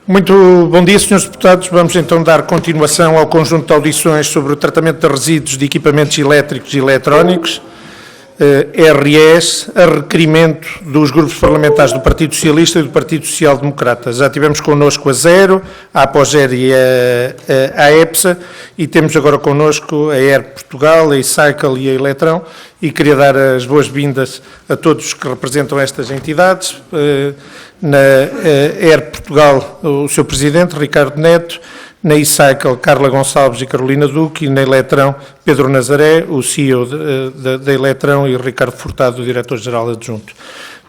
Muito bom dia, senhores deputados. Vamos então dar continuação ao conjunto de audições sobre o tratamento de resíduos de equipamentos elétricos e eletrónicos, RS, a requerimento dos grupos parlamentares do Partido Socialista e do Partido Social Democrata. Já tivemos connosco a Zero, a Apoger e a EPSA, e temos agora connosco a Air Portugal, a E-Cycle e a Eletrão, e queria dar as boas-vindas a todos que representam estas entidades. Na Air Portugal, o seu presidente, Ricardo Neto; na E-Cycle, Carla Gonçalves e Carolina Duque; e na Eletrão, Pedro Nazaré, o CEO da Eletrão, e Ricardo Furtado, o diretor-geral adjunto.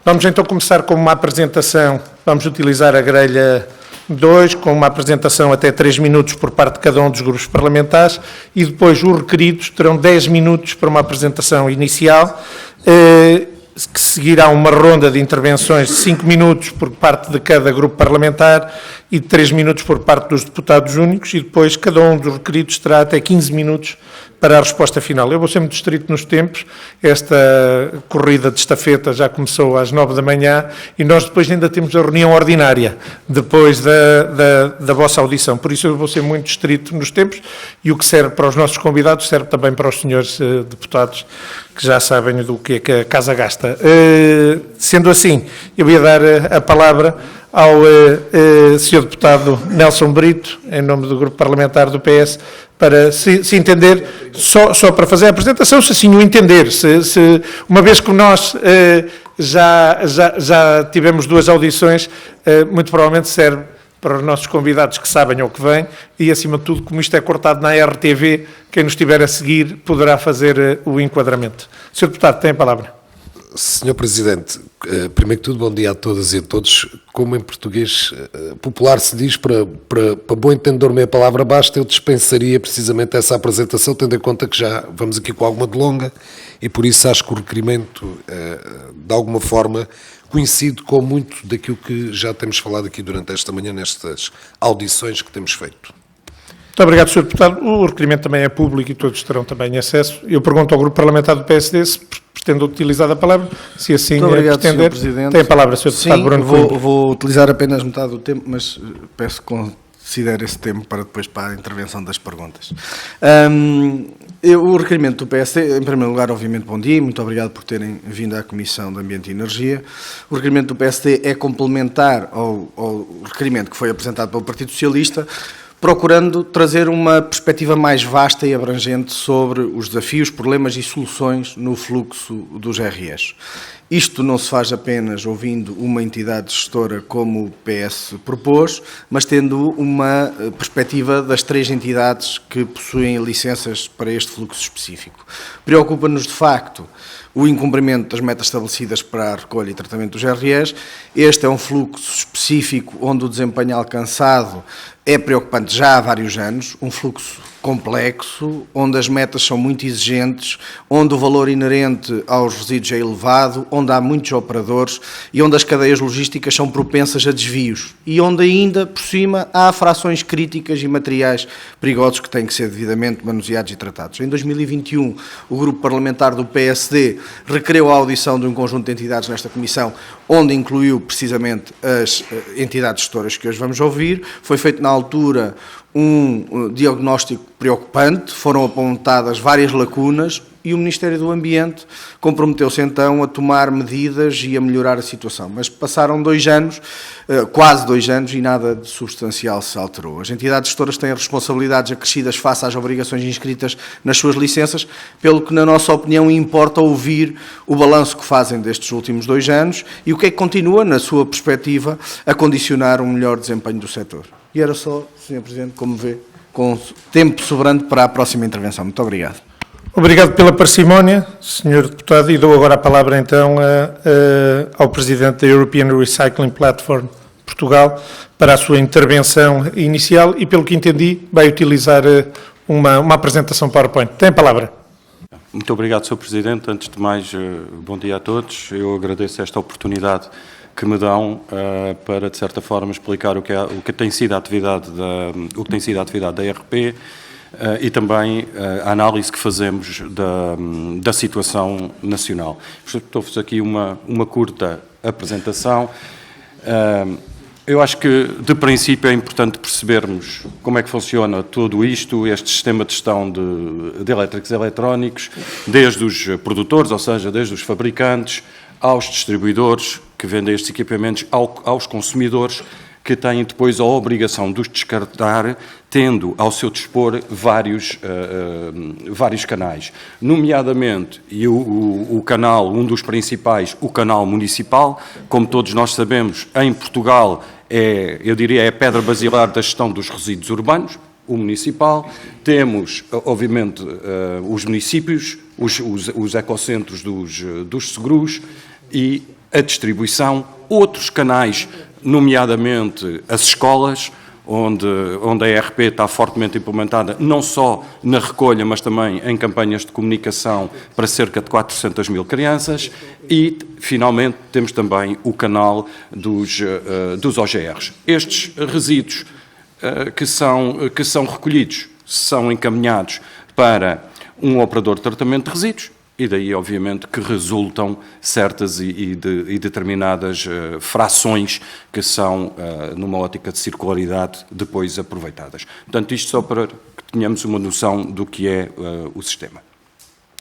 Vamos então começar com uma apresentação. Vamos utilizar a grelha 2, com uma apresentação até 3 minutos por parte de cada um dos grupos parlamentares, e depois os requeridos terão 10 minutos para uma apresentação inicial, que seguirá uma ronda de intervenções de 5 minutos por parte de cada grupo parlamentar e de 3 minutos por parte dos deputados únicos, e depois cada um dos requeridos terá até 15 minutos para a resposta final. Eu vou ser muito estrito nos tempos. Esta corrida de estafeta já começou às 9 da manhã e nós depois ainda temos a reunião ordinária, depois da vossa audição. Por isso eu vou ser muito estrito nos tempos, e o que serve para os nossos convidados serve também para os senhores deputados, que já sabem do que é que a casa gasta. Sendo assim, eu ia dar a palavra ao Sr. Deputado Nelson Brito, em nome do Grupo Parlamentar do PS, para se entender, só para fazer a apresentação, se assim o entender, uma vez que nós já tivemos 2 audições, muito provavelmente serve para os nossos convidados que sabem ao que vêm, e acima de tudo, como isto é cortado na RTV, quem nos estiver a seguir poderá fazer o enquadramento. Sr. Deputado, tem a palavra. Senhor Presidente, primeiro que tudo, bom dia a todas e a todos. Como em português popular se diz, para bom entendedor meia palavra basta, eu dispensaria precisamente essa apresentação, tendo em conta que já vamos aqui com alguma delonga, e por isso acho que o requerimento, de alguma forma, coincide com muito daquilo que já temos falado aqui durante esta manhã, nestas audições que temos feito. Muito obrigado, Sr. Deputado. O requerimento também é público e todos terão também acesso. Eu pergunto ao Grupo Parlamentar do PSD se pretende utilizar a palavra, se assim pretender. Tem a palavra, Sr. Deputado Bruno Coimbra. Vou utilizar apenas metade do tempo, mas peço que considere esse tempo para depois para a intervenção das perguntas. O requerimento do PSD, em primeiro lugar, obviamente, bom dia, muito obrigado por terem vindo à Comissão de Ambiente e Energia. O requerimento do PSD é complementar ao requerimento que foi apresentado pelo Partido Socialista, procurando trazer uma perspectiva mais vasta e abrangente sobre os desafios, problemas e soluções no fluxo dos RS. Isto não se faz apenas ouvindo uma entidade gestora como o PS propôs, mas tendo uma perspectiva das 3 entidades que possuem licenças para este fluxo específico. Preocupa-nos, de facto, o incumprimento das metas estabelecidas para a recolha e tratamento dos RS. Este é um fluxo específico onde o desempenho alcançado é preocupante já há vários anos, um fluxo complexo, onde as metas são muito exigentes, onde o valor inerente aos resíduos é elevado, onde há muitos operadores e onde as cadeias logísticas são propensas a desvios e onde ainda, por cima, há frações críticas e materiais perigosos que têm que ser devidamente manuseados e tratados. Em 2021, o Grupo Parlamentar do PSD requereu a audição de um conjunto de entidades nesta Comissão, onde incluiu precisamente as entidades gestoras que hoje vamos ouvir. Foi feito na altura um diagnóstico preocupante, foram apontadas várias lacunas e o Ministério do Ambiente comprometeu-se então a tomar medidas e a melhorar a situação. Mas passaram 2 anos, quase 2 anos, e nada de substancial se alterou. As entidades gestoras têm responsabilidades acrescidas face às obrigações inscritas nas suas licenças, pelo que, na nossa opinião, importa ouvir o balanço que fazem destes últimos 2 anos e o que é que continua, na sua perspectiva, a condicionar um melhor desempenho do setor. E era só, Sr. Presidente, como vê, com tempo sobrante para a próxima intervenção. Muito obrigado. Obrigado pela parcimónia, Sr. Deputado, e dou agora a palavra então ao Presidente da European Recycling Platform Portugal para a sua intervenção inicial e, pelo que entendi, vai utilizar uma apresentação PowerPoint. Tem a palavra. Muito obrigado, Sr. Presidente. Antes de mais, bom dia a todos. Eu agradeço esta oportunidade que me dão para, de certa forma, explicar o que tem sido a atividade da ERP e também a análise que fazemos da situação nacional. Estou-vos aqui uma curta apresentação. Eu acho que, de princípio, é importante percebermos como é que funciona tudo isto, este sistema de gestão de elétricos e eletrónicos, desde os produtores, ou seja, desde os fabricantes, aos distribuidores que vendem estes equipamentos, aos consumidores, que têm depois a obrigação de os descartar, tendo ao seu dispor vários canais. Nomeadamente, e o canal, um dos principais, o canal municipal, como todos nós sabemos, em Portugal, eu diria, é a pedra basilar da gestão dos resíduos urbanos, o municipal. Temos, obviamente, os municípios, os ecocentros dos seguros e a distribuição, outros canais, nomeadamente as escolas, onde a ERP está fortemente implementada, não só na recolha, mas também em campanhas de comunicação para cerca de 400 mil crianças. E, finalmente, temos também o canal dos OGRs. Estes resíduos que são recolhidos são encaminhados para um operador de tratamento de resíduos, e daí, obviamente, que resultam certas e determinadas frações que são, numa ótica de circularidade, depois aproveitadas. Portanto, isto só para que tenhamos uma noção do que é o sistema.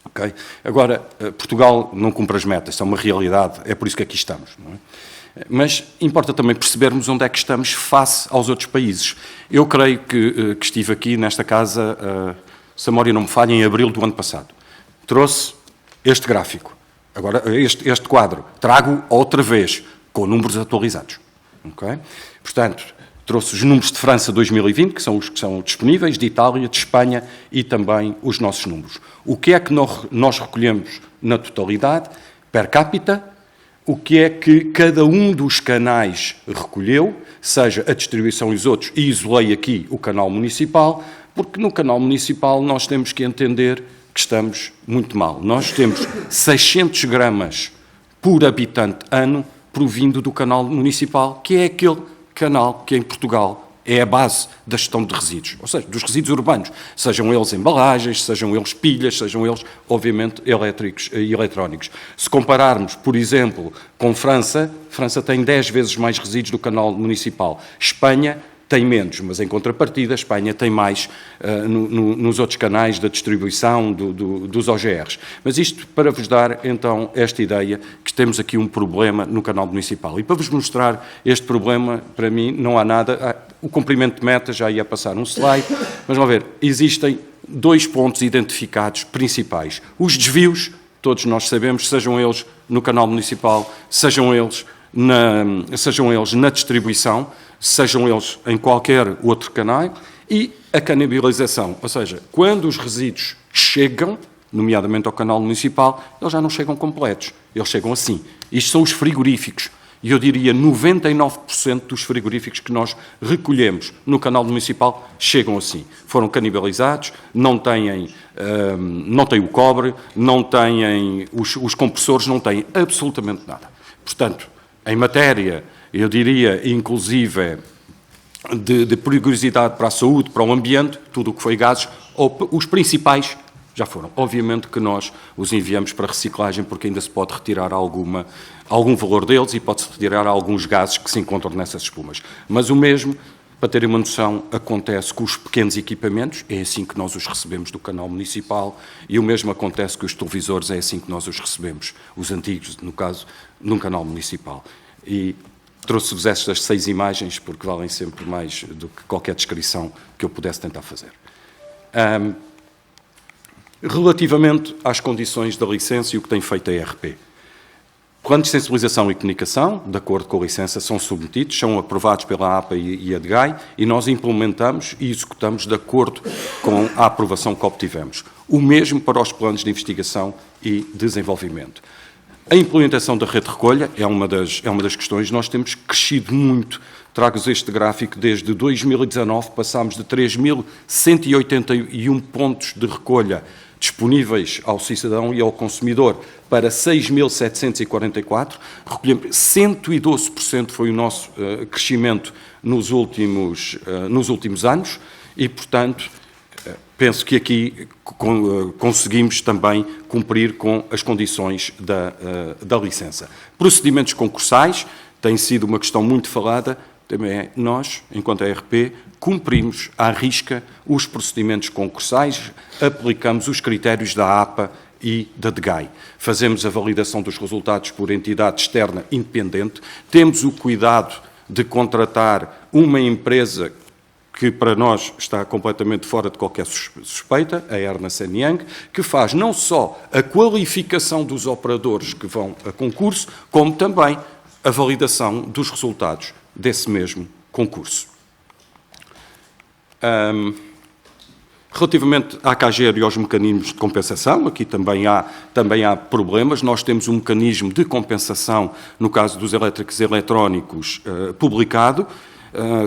Okay? Agora, Portugal não cumpre as metas, é uma realidade, é por isso que aqui estamos. Não é? Mas importa também percebermos onde é que estamos face aos outros países. Eu creio que estive aqui nesta casa, se a memória não me falha, em abril do ano passado. Trouxe este gráfico, agora este quadro, trago outra vez, com números atualizados. Okay? Portanto, trouxe os números de França 2020, que são os que são disponíveis, de Itália, de Espanha e também os nossos números. O que é que nós recolhemos na totalidade, per capita, o que é que cada um dos canais recolheu, seja a distribuição e os outros, e isolei aqui o canal municipal, porque no canal municipal nós temos que entender que estamos muito mal. Nós temos 600 gramas por habitante ano provindo do canal municipal, que é aquele canal que em Portugal é a base da gestão de resíduos, ou seja, dos resíduos urbanos, sejam eles embalagens, sejam eles pilhas, sejam eles, obviamente, elétricos e eletrónicos. Se compararmos, por exemplo, com França, França tem 10 vezes mais resíduos do canal municipal. Espanha tem menos, mas em contrapartida a Espanha tem mais nos outros canais da distribuição dos OGRs. Mas isto para vos dar então esta ideia que temos aqui um problema no canal municipal. E para vos mostrar este problema, para mim não há nada, o cumprimento de metas, já ia passar um slide, mas vamos ver, existem 2 pontos identificados principais. Os desvios, todos nós sabemos, sejam eles no canal municipal, sejam eles na distribuição, sejam eles em qualquer outro canal, e a canibalização, ou seja, quando os resíduos chegam, nomeadamente ao canal municipal, eles já não chegam completos, eles chegam assim. Isto são os frigoríficos, e eu diria 99% dos frigoríficos que nós recolhemos no canal municipal chegam assim. Foram canibalizados, não têm o cobre, não têm os compressores, não têm absolutamente nada. Portanto, em matéria, eu diria, inclusive, de perigosidade para a saúde, para o ambiente, tudo o que foi gases, os principais já foram. Obviamente que nós os enviamos para reciclagem porque ainda se pode retirar algum valor deles e pode-se retirar alguns gases que se encontram nessas espumas. Mas o mesmo, para terem uma noção, acontece com os pequenos equipamentos, é assim que nós os recebemos do canal municipal, e o mesmo acontece com os televisores, é assim que nós os recebemos, os antigos, no caso, num canal municipal. E trouxe-vos estas 6 imagens porque valem sempre mais do que qualquer descrição que eu pudesse tentar fazer. Relativamente às condições da licença e o que tem feito a ERP. Planos de sensibilização e comunicação, de acordo com a licença, são submetidos, são aprovados pela APA e a DGAI e nós implementamos e executamos de acordo com a aprovação que obtivemos. O mesmo para os planos de investigação e desenvolvimento. A implementação da rede de recolha é uma das questões. Nós temos crescido muito. Trago-vos este gráfico. Desde 2019 passámos de 3.181 pontos de recolha disponíveis ao cidadão e ao consumidor para 6.744. Recolhemos 112% foi o nosso crescimento nos últimos anos e, portanto, penso que aqui conseguimos também cumprir com as condições da licença. Procedimentos concursais, tem sido uma questão muito falada. também é nós, enquanto ARP, cumprimos à risca os procedimentos concursais, aplicamos os critérios da APA e da DGAI. Fazemos a validação dos resultados por entidade externa independente, temos o cuidado de contratar uma empresa que para nós está completamente fora de qualquer suspeita, a Ernst & Young, que faz não só a qualificação dos operadores que vão a concurso, como também a validação dos resultados desse mesmo concurso. Relativamente à CAGER e aos mecanismos de compensação, aqui também há problemas. Nós temos um mecanismo de compensação, no caso dos elétricos e eletrónicos, publicado.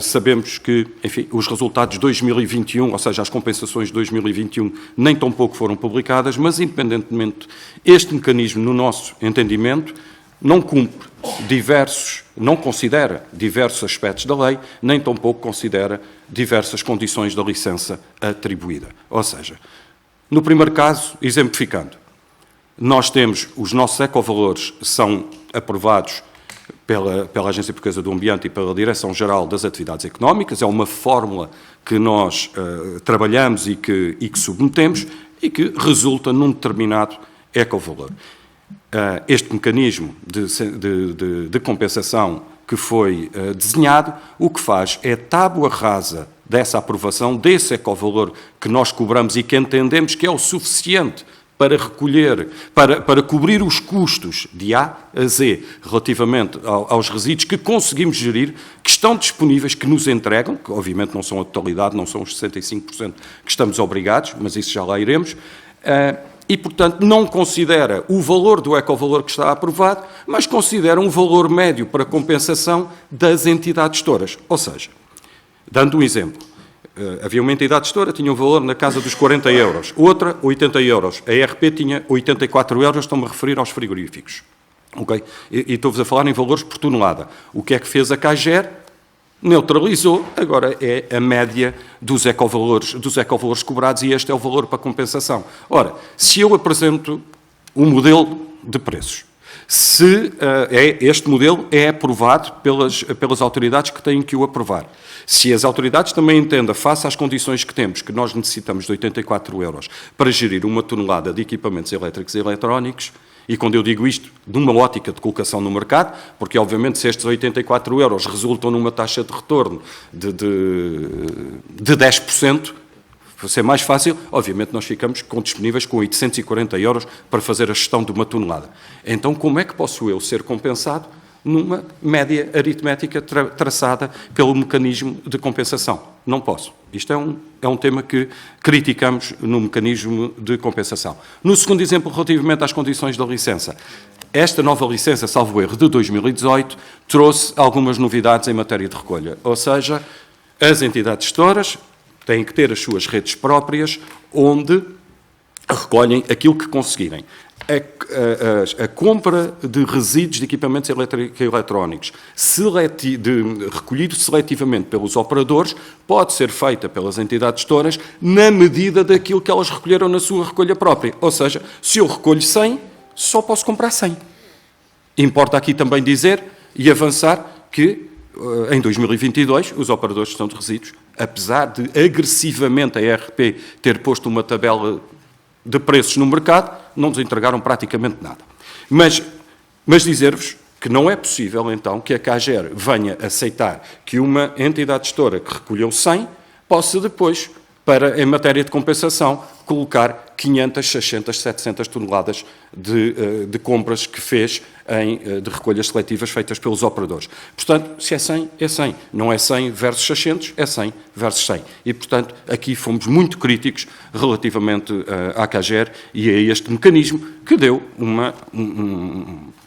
Sabemos que, enfim, os resultados de 2021, ou seja, as compensações de 2021, nem tão pouco foram publicadas, mas, independentemente, este mecanismo, no nosso entendimento, não considera diversos aspectos da lei, nem tão pouco considera diversas condições da licença atribuída. Ou seja, no primeiro caso, exemplificando, nós temos, os nossos ecovalores são aprovados pela Agência Portuguesa do Ambiente e pela Direção-Geral das Atividades Económicas, é uma fórmula que nós trabalhamos e que submetemos e que resulta num determinado ecovalor. Este mecanismo de compensação que foi desenhado, o que faz é tábua rasa dessa aprovação, desse ecovalor que nós cobramos e que entendemos que é o suficiente para recolher, para cobrir os custos de A a Z relativamente aos resíduos que conseguimos gerir, que estão disponíveis, que nos entregam, que obviamente não são a totalidade, não são os 65% que estamos obrigados, mas isso já lá iremos, e, portanto, não considera o valor do ecovalor que está aprovado, mas considera um valor médio para compensação das entidades gestoras. Ou seja, dando um exemplo, havia uma entidade gestora, tinha um valor na casa dos 40 euros, outra 80 euros, a ERP tinha 84 euros, estou-me a referir aos frigoríficos. Okay? E estou-vos a falar em valores por tonelada. O que é que fez a CAGER? Neutralizou, agora é a média dos ecovalores cobrados e este é o valor para compensação. Ora, se eu apresento um modelo de preços, se este modelo é aprovado pelas autoridades que têm que o aprovar, se as autoridades também entendem, face às condições que temos, que nós necessitamos de 84 euros para gerir uma tonelada de equipamentos elétricos e eletrónicos, e quando eu digo isto, numa ótica de colocação no mercado, porque obviamente se estes 84 euros resultam numa taxa de retorno de 10%, para ser mais fácil, obviamente nós ficamos disponíveis com 840 euros para fazer a gestão de uma tonelada. Então como é que posso eu ser compensado numa média aritmética traçada pelo mecanismo de compensação? Não posso. Isto é um tema que criticamos no mecanismo de compensação. No segundo exemplo, relativamente às condições da licença, esta nova licença, salvo erro, de 2018, trouxe algumas novidades em matéria de recolha. Ou seja, as entidades gestoras têm que ter as suas redes próprias, onde recolhem aquilo que conseguirem. A compra de resíduos de equipamentos elétricos e eletrónicos recolhido seletivamente pelos operadores pode ser feita pelas entidades gestoras na medida daquilo que elas recolheram na sua recolha própria. Ou seja, se eu recolho 100, só posso comprar 100. Importa aqui também dizer e avançar que em 2022 os operadores de gestão de resíduos, apesar de agressivamente a ERP ter posto uma tabela de preços no mercado, não nos entregaram praticamente nada. Mas dizer-vos que não é possível, então, que a CAGER venha aceitar que uma entidade gestora que recolheu 100 possa depois, em matéria de compensação, colocar 500, 600, 700 toneladas de compras que fez de recolhas seletivas feitas pelos operadores. Portanto, se é 100, é 100. Não é 100 versus 600, é 100 versus 100. E, portanto, aqui fomos muito críticos relativamente à CAGER e a este mecanismo que deu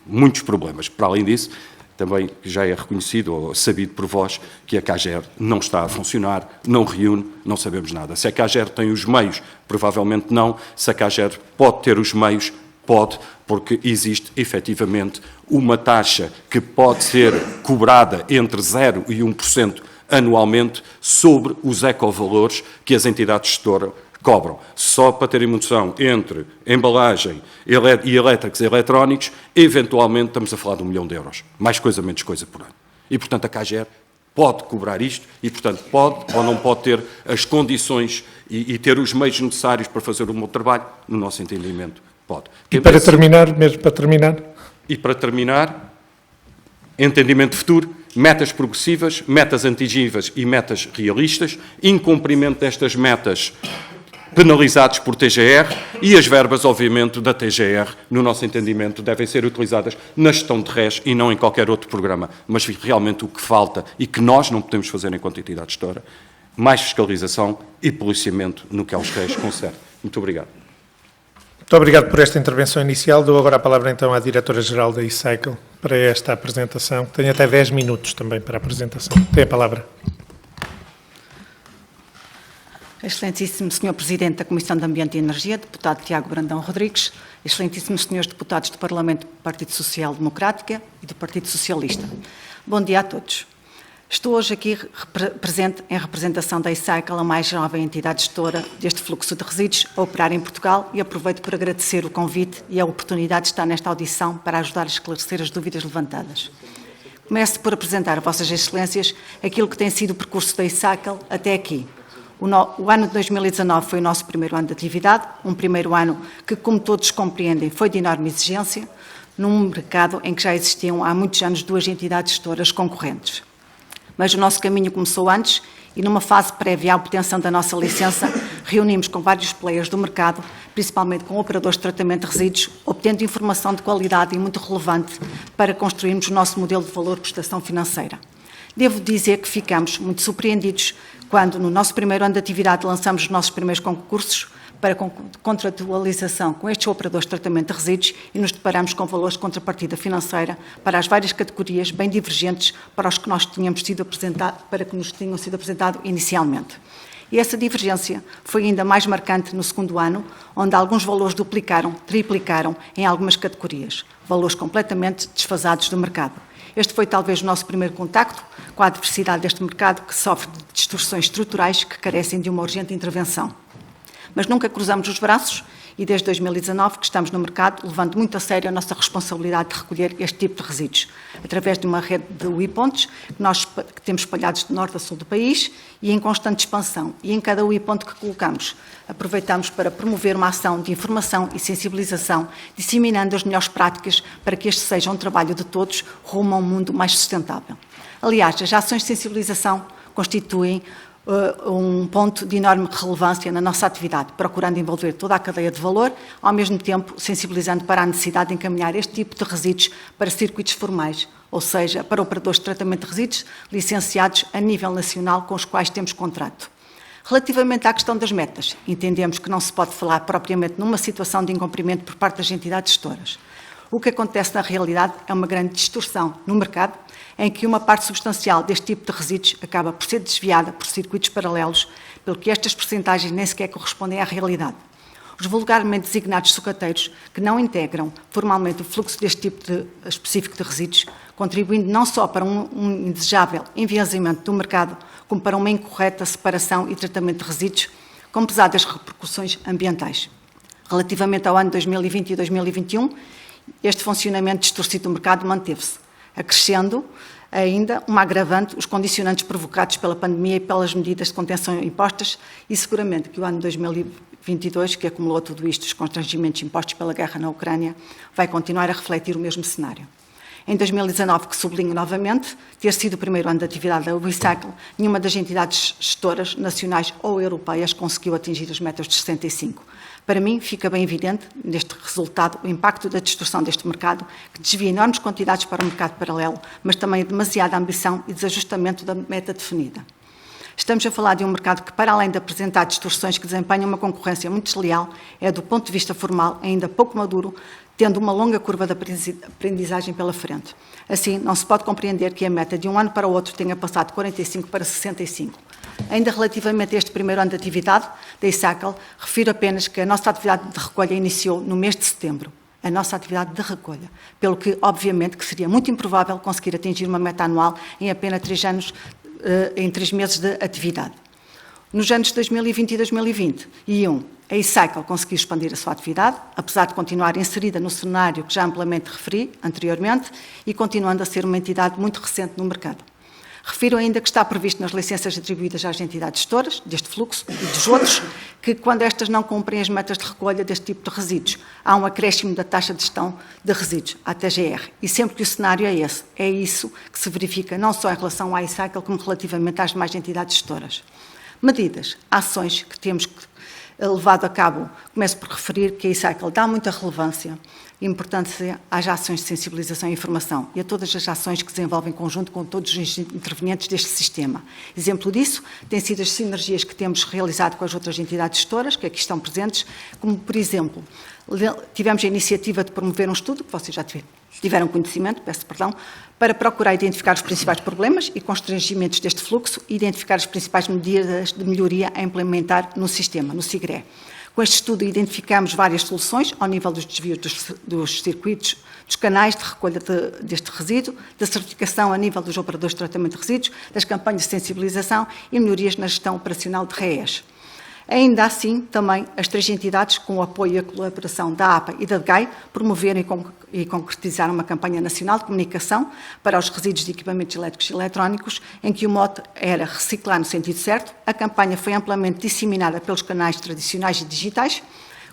muitos problemas. Para além disso, também já é reconhecido ou sabido por vós que a CAGER não está a funcionar, não reúne, não sabemos nada. Se a CAGER tem os meios, provavelmente não. Se a CAGER pode ter os meios, pode, porque existe efetivamente uma taxa que pode ser cobrada entre 0% e 1% anualmente sobre os ecovalores que as entidades gestoras cobram. Só para terem noção, entre embalagem e elétricos e eletrónicos, eventualmente estamos a falar de 1 milhão de euros. Mais coisa, menos coisa por ano. E, portanto, a CAGER pode cobrar isto e, portanto, pode ou não pode ter as condições e ter os meios necessários para fazer o meu trabalho, no nosso entendimento, pode. E para terminar, mesmo para terminar? E para terminar, entendimento futuro, metas progressivas, metas atingíveis e metas realistas, incumprimento destas metas penalizados por TGR e as verbas, obviamente, da TGR, no nosso entendimento, devem ser utilizadas na gestão de RES e não em qualquer outro programa. Mas realmente o que falta e que nós não podemos fazer enquanto entidade gestora, mais fiscalização e policiamento no que aos RES concerne. Muito obrigado. Muito obrigado por esta intervenção inicial. Dou agora a palavra então à Diretora-Geral da e-Cycle para esta apresentação. Tem até 10 minutos também para a apresentação. Tem a palavra. Excelentíssimo Sr. Presidente da Comissão de Ambiente e Energia, Deputado Tiago Brandão Rodrigues, excelentíssimos Srs. Deputados do Parlamento do Partido Social Democrático e do Partido Socialista. Bom dia a todos. Estou hoje aqui presente em representação da e-Cycle, a mais jovem entidade gestora deste fluxo de resíduos a operar em Portugal, e aproveito por agradecer o convite e a oportunidade de estar nesta audição para ajudar a esclarecer as dúvidas levantadas. Começo por apresentar a Vossas Excelências aquilo que tem sido o percurso da e-Cycle até aqui. O ano de 2019 foi o nosso primeiro ano de atividade, um primeiro ano que, como todos compreendem, foi de enorme exigência, num mercado em que já existiam há muitos anos duas entidades gestoras concorrentes. Mas o nosso caminho começou antes e, numa fase prévia à obtenção da nossa licença, reunimos com vários players do mercado, principalmente com operadores de tratamento de resíduos, obtendo informação de qualidade e muito relevante para construirmos o nosso modelo de valor-prestação financeira. Devo dizer que ficamos muito surpreendidos quando, no nosso primeiro ano de atividade, lançamos os nossos primeiros concursos para contratualização com estes operadores de tratamento de resíduos e nos deparamos com valores de contrapartida financeira para as várias categorias bem divergentes para os que nos tinham sido apresentado inicialmente. E essa divergência foi ainda mais marcante no segundo ano, onde alguns valores duplicaram, triplicaram em algumas categorias, valores completamente desfasados do mercado. Este foi talvez o nosso primeiro contacto com a adversidade deste mercado, que sofre de distorções estruturais que carecem de uma urgente intervenção. Mas nunca cruzamos os braços e desde 2019 que estamos no mercado, levando muito a sério a nossa responsabilidade de recolher este tipo de resíduos, através de uma rede de UI-pontos que temos espalhados de norte a sul do país e em constante expansão. E em cada UI-ponto que colocamos, aproveitamos para promover uma ação de informação e sensibilização, disseminando as melhores práticas para que este seja um trabalho de todos rumo a um mundo mais sustentável. Aliás, as ações de sensibilização constituem um ponto de enorme relevância na nossa atividade, procurando envolver toda a cadeia de valor, ao mesmo tempo sensibilizando para a necessidade de encaminhar este tipo de resíduos para circuitos formais, ou seja, para operadores de tratamento de resíduos licenciados a nível nacional com os quais temos contrato. Relativamente à questão das metas, entendemos que não se pode falar propriamente numa situação de incumprimento por parte das entidades gestoras. O que acontece na realidade é uma grande distorção no mercado, em que uma parte substancial deste tipo de resíduos acaba por ser desviada por circuitos paralelos, pelo que estas percentagens nem sequer correspondem à realidade. Os vulgarmente designados sucateiros, que não integram formalmente o fluxo deste tipo específico de resíduos, contribuindo não só para um indesejável enviesamento do mercado, como para uma incorreta separação e tratamento de resíduos, com pesadas repercussões ambientais. Relativamente ao ano 2020 e 2021, este funcionamento distorcido do mercado manteve-se, acrescendo ainda uma agravante os condicionantes provocados pela pandemia e pelas medidas de contenção impostas, e seguramente que o ano 2022, que acumulou tudo isto, os constrangimentos impostos pela guerra na Ucrânia, vai continuar a refletir o mesmo cenário. Em 2019, que sublinho novamente, ter sido o primeiro ano de atividade da e-Cycle, nenhuma das entidades gestoras nacionais ou europeias conseguiu atingir as metas de 65. Para mim, fica bem evidente, neste resultado, o impacto da distorção deste mercado, que desvia enormes quantidades para o mercado paralelo, mas também demasiada ambição e desajustamento da meta definida. Estamos a falar de um mercado que, para além de apresentar distorções que desempenham uma concorrência muito desleal, é, do ponto de vista formal, ainda pouco maduro, tendo uma longa curva de aprendizagem pela frente. Assim, não se pode compreender que a meta de um ano para o outro tenha passado de 45 para 65. Ainda relativamente a este primeiro ano de atividade da e-Cycle, refiro apenas que a nossa atividade de recolha iniciou no mês de setembro. A nossa atividade de recolha, pelo que, obviamente, que seria muito improvável conseguir atingir uma meta anual em apenas 3 meses de atividade. Nos anos de 2020 e 2021, a e-Cycle conseguiu expandir a sua atividade, apesar de continuar inserida no cenário que já amplamente referi anteriormente e continuando a ser uma entidade muito recente no mercado. Refiro ainda que está previsto nas licenças atribuídas às entidades gestoras deste fluxo e dos outros, que quando estas não cumprem as metas de recolha deste tipo de resíduos, há um acréscimo da taxa de gestão de resíduos, a TGR. E sempre que o cenário é esse, é isso que se verifica não só em relação à iCycle, como relativamente às demais entidades gestoras. Medidas, ações que temos levado a cabo. Começo por referir que a iCycle dá muita relevância e importância às ações de sensibilização e informação e a todas as ações que desenvolvem em conjunto com todos os intervenientes deste sistema. Exemplo disso têm sido as sinergias que temos realizado com as outras entidades gestoras, que aqui estão presentes, como, por exemplo, tivemos a iniciativa de promover um estudo, que vocês já tiveram conhecimento, peço perdão, para procurar identificar os principais problemas e constrangimentos deste fluxo e identificar as principais medidas de melhoria a implementar no sistema, no SIGRE. Com este estudo identificamos várias soluções ao nível dos desvios dos circuitos, dos canais de recolha deste resíduo, da certificação a nível dos operadores de tratamento de resíduos, das campanhas de sensibilização e melhorias na gestão operacional de REEs. Ainda assim, também as 3 entidades, com o apoio e a colaboração da APA e da DGAI, promoveram e concretizaram uma campanha nacional de comunicação para os resíduos de equipamentos elétricos e eletrónicos, em que o mote era reciclar no sentido certo. A campanha foi amplamente disseminada pelos canais tradicionais e digitais,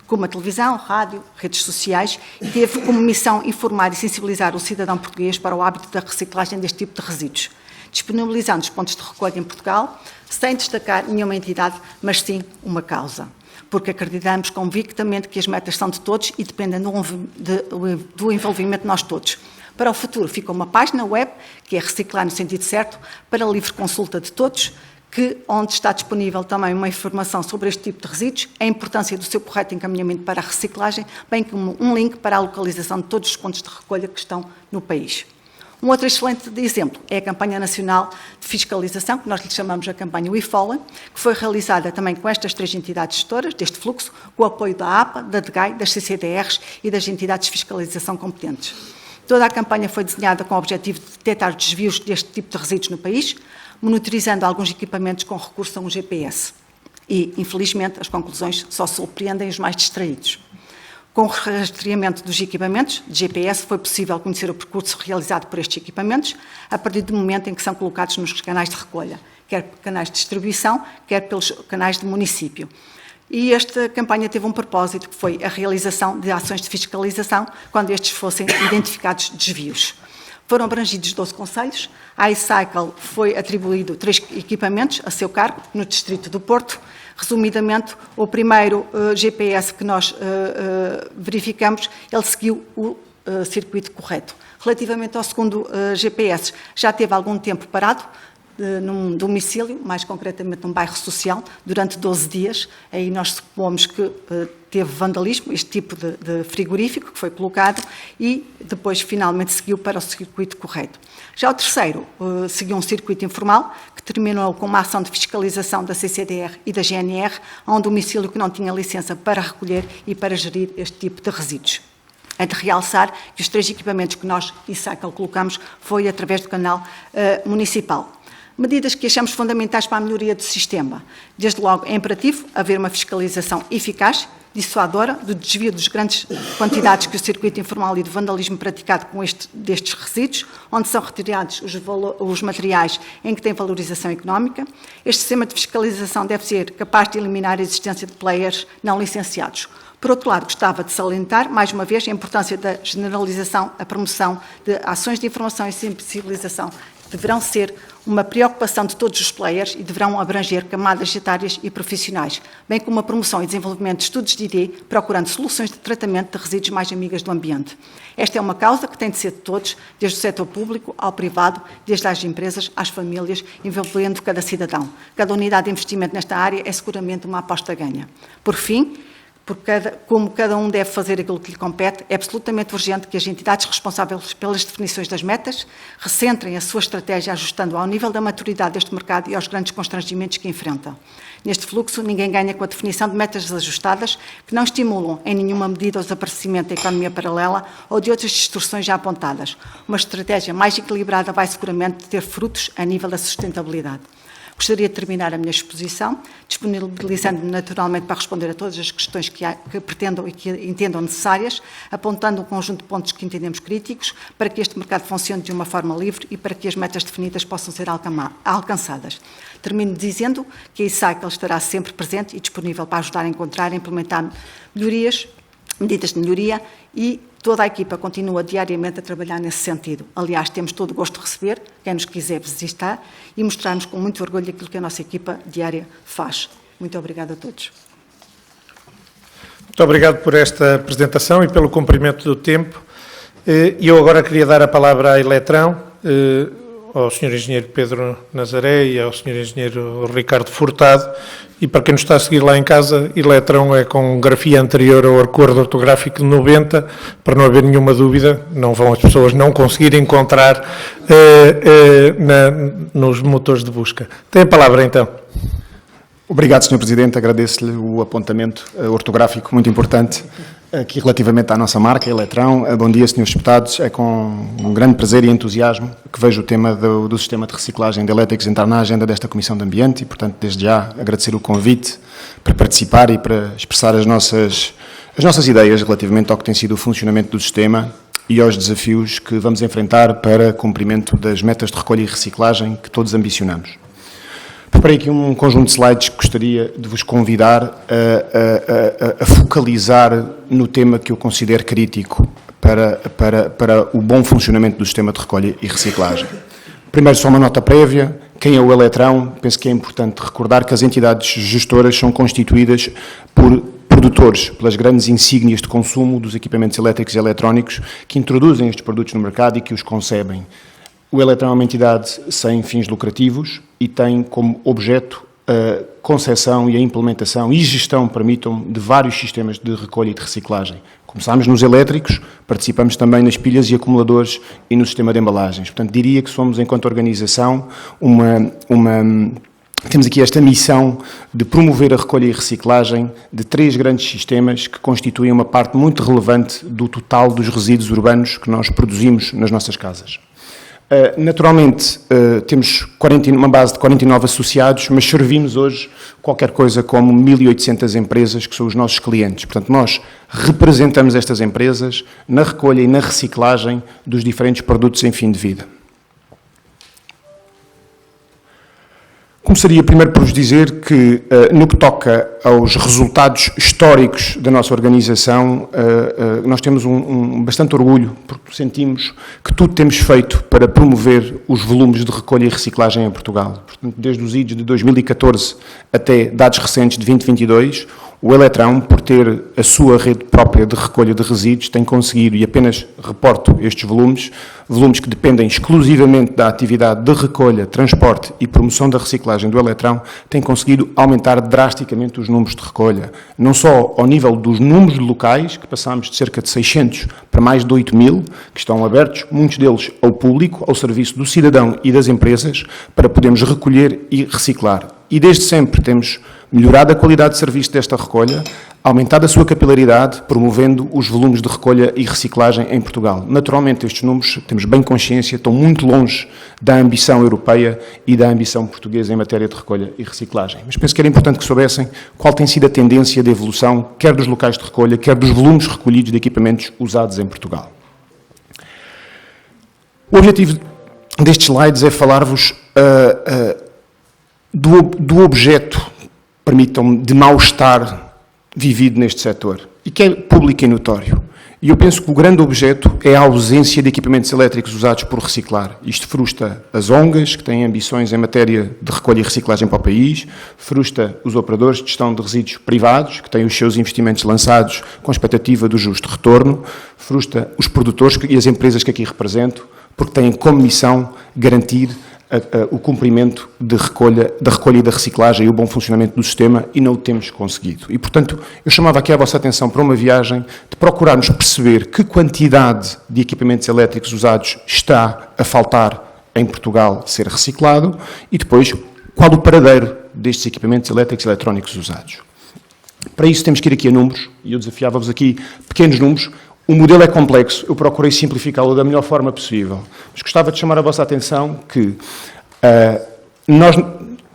como a televisão, rádio, redes sociais, e teve como missão informar e sensibilizar o cidadão português para o hábito da reciclagem deste tipo de resíduos, disponibilizando os pontos de recolha em Portugal, sem destacar nenhuma entidade, mas sim uma causa. Porque acreditamos convictamente que as metas são de todos e dependem do envolvimento de nós todos. Para o futuro fica uma página web, que é Reciclar no Sentido Certo, para livre consulta de todos, onde está disponível também uma informação sobre este tipo de resíduos, a importância do seu correto encaminhamento para a reciclagem, bem como um link para a localização de todos os pontos de recolha que estão no país. Um outro excelente exemplo é a campanha nacional de fiscalização, que nós lhe chamamos a campanha WeFollow, que foi realizada também com estas 3 entidades gestoras deste fluxo, com o apoio da APA, da DGAI, das CCDRs e das entidades de fiscalização competentes. Toda a campanha foi desenhada com o objetivo de detectar os desvios deste tipo de resíduos no país, monitorizando alguns equipamentos com recurso a um GPS. E, infelizmente, as conclusões só surpreendem os mais distraídos. Com o rastreamento dos equipamentos de GPS, foi possível conhecer o percurso realizado por estes equipamentos a partir do momento em que são colocados nos canais de recolha, quer canais de distribuição, quer pelos canais do município. E esta campanha teve um propósito, que foi a realização de ações de fiscalização quando estes fossem identificados desvios. Foram abrangidos 12 concelhos, a iCycle foi atribuído 3 equipamentos a seu cargo no distrito do Porto. Resumidamente, o primeiro GPS que nós verificamos, ele seguiu o circuito correto. Relativamente ao segundo GPS, já teve algum tempo parado, num domicílio, mais concretamente num bairro social, durante 12 dias. Aí nós supomos que teve vandalismo, este tipo de frigorífico que foi colocado, e depois finalmente seguiu para o circuito correto. Já o terceiro seguiu um circuito informal, que terminou com uma ação de fiscalização da CCDR e da GNR a um domicílio que não tinha licença para recolher e para gerir este tipo de resíduos. É de realçar que os 3 equipamentos que nós, iCycle, colocamos foi através do canal municipal. Medidas que achamos fundamentais para a melhoria do sistema. Desde logo, é imperativo haver uma fiscalização eficaz, dissuadora, do desvio das grandes quantidades que o circuito informal e do vandalismo praticado com destes resíduos, onde são retirados os materiais em que tem valorização económica. Este sistema de fiscalização deve ser capaz de eliminar a existência de players não licenciados. Por outro lado, gostava de salientar, mais uma vez, a importância da generalização, a promoção de ações de informação e sensibilização deverão ser uma preocupação de todos os players e deverão abranger camadas etárias e profissionais, bem como a promoção e desenvolvimento de estudos de ID, procurando soluções de tratamento de resíduos mais amigas do ambiente. Esta é uma causa que tem de ser de todos, desde o setor público ao privado, desde as empresas às famílias, envolvendo cada cidadão. Cada unidade de investimento nesta área é seguramente uma aposta ganha. Por fim, como cada um deve fazer aquilo que lhe compete, é absolutamente urgente que as entidades responsáveis pelas definições das metas recentrem a sua estratégia ajustando ao nível da maturidade deste mercado e aos grandes constrangimentos que enfrentam. Neste fluxo, ninguém ganha com a definição de metas ajustadas que não estimulam em nenhuma medida o desaparecimento da economia paralela ou de outras distorções já apontadas. Uma estratégia mais equilibrada vai seguramente ter frutos a nível da sustentabilidade. Gostaria de terminar a minha exposição, disponibilizando-me naturalmente para responder a todas as questões que pretendam e que entendam necessárias, apontando um conjunto de pontos que entendemos críticos para que este mercado funcione de uma forma livre e para que as metas definidas possam ser alcançadas. Termino dizendo que a e-Cycle estará sempre presente e disponível para ajudar a encontrar e implementar medidas de melhoria, e toda a equipa continua diariamente a trabalhar nesse sentido. Aliás, temos todo o gosto de receber quem nos quiser visitar e mostrarmos com muito orgulho aquilo que a nossa equipa diária faz. Muito obrigada a todos. Muito obrigado por esta apresentação e pelo cumprimento do tempo. Eu agora queria dar a palavra à Eletrão, ao Sr. Engenheiro Pedro Nazaré e ao Sr. Engenheiro Ricardo Furtado. E para quem nos está a seguir lá em casa, Eletrão é com grafia anterior ao acordo ortográfico de 90, para não haver nenhuma dúvida, não vão as pessoas não conseguir encontrar nos motores de busca. Tem a palavra então. Obrigado, Sr. Presidente. Agradeço-lhe o apontamento ortográfico muito importante aqui relativamente à nossa marca, Eletrão. Bom dia, Srs. Deputados. É com um grande prazer e entusiasmo que vejo o tema do sistema de reciclagem de elétricos entrar na agenda desta Comissão de Ambiente e, portanto, desde já agradecer o convite para participar e para expressar as nossas ideias relativamente ao que tem sido o funcionamento do sistema e aos desafios que vamos enfrentar para cumprimento das metas de recolha e reciclagem que todos ambicionamos. Preparei aqui um conjunto de slides que gostaria de vos convidar a focalizar no tema que eu considero crítico para o bom funcionamento do sistema de recolha e reciclagem. Primeiro, só uma nota prévia. Quem é o Eletrão? Penso que é importante recordar que as entidades gestoras são constituídas por produtores, pelas grandes insígnias de consumo dos equipamentos elétricos e eletrónicos que introduzem estes produtos no mercado e que os concebem. O Eletrão é uma entidade sem fins lucrativos e tem como objeto a concepção e a implementação e gestão, permitam-me, de vários sistemas de recolha e de reciclagem. Começámos nos elétricos, participamos também nas pilhas e acumuladores e no sistema de embalagens. Portanto, diria que somos, enquanto organização, temos aqui esta missão de promover a recolha e reciclagem de 3 grandes sistemas que constituem uma parte muito relevante do total dos resíduos urbanos que nós produzimos nas nossas casas. Naturalmente, temos uma base de 49 associados, mas servimos hoje qualquer coisa como 1.800 empresas que são os nossos clientes. Portanto, nós representamos estas empresas na recolha e na reciclagem dos diferentes produtos em fim de vida. Começaria primeiro por vos dizer que, no que toca aos resultados históricos da nossa organização, nós temos bastante orgulho, porque sentimos que tudo temos feito para promover os volumes de recolha e reciclagem em Portugal. Portanto, desde os idos de 2014 até dados recentes de 2022, o Eletrão, por ter a sua rede própria de recolha de resíduos, tem conseguido, e apenas reporto estes volumes que dependem exclusivamente da atividade de recolha, transporte e promoção da reciclagem do Eletrão, tem conseguido aumentar drasticamente os números de recolha. Não só ao nível dos números de locais, que passámos de cerca de 600 para mais de 8.000, que estão abertos, muitos deles ao público, ao serviço do cidadão e das empresas, para podermos recolher e reciclar. E desde sempre temos melhorado a qualidade de serviço desta recolha, aumentado a sua capilaridade, promovendo os volumes de recolha e reciclagem em Portugal. Naturalmente, estes números, temos bem consciência, estão muito longe da ambição europeia e da ambição portuguesa em matéria de recolha e reciclagem. Mas penso que era importante que soubessem qual tem sido a tendência de evolução, quer dos locais de recolha, quer dos volumes recolhidos de equipamentos usados em Portugal. O objetivo destes slides é falar-vos do objeto, permitam-me, de mal-estar vivido neste setor, e que é público e notório. E eu penso que o grande objeto é a ausência de equipamentos elétricos usados por reciclar. Isto frustra as ONGs, que têm ambições em matéria de recolha e reciclagem para o país, frustra os operadores de gestão de resíduos privados, que têm os seus investimentos lançados com a expectativa do justo retorno, frustra os produtores e as empresas que aqui represento, porque têm como missão garantir o cumprimento da recolha e da reciclagem e o bom funcionamento do sistema, e não o temos conseguido. E, portanto, eu chamava aqui a vossa atenção para uma viagem de procurarmos perceber que quantidade de equipamentos elétricos usados está a faltar em Portugal ser reciclado e depois qual o paradeiro destes equipamentos elétricos e eletrónicos usados. Para isso temos que ir aqui a números, e eu desafiava-vos aqui pequenos números. O modelo é complexo, eu procurei simplificá-lo da melhor forma possível, mas gostava de chamar a vossa atenção que nós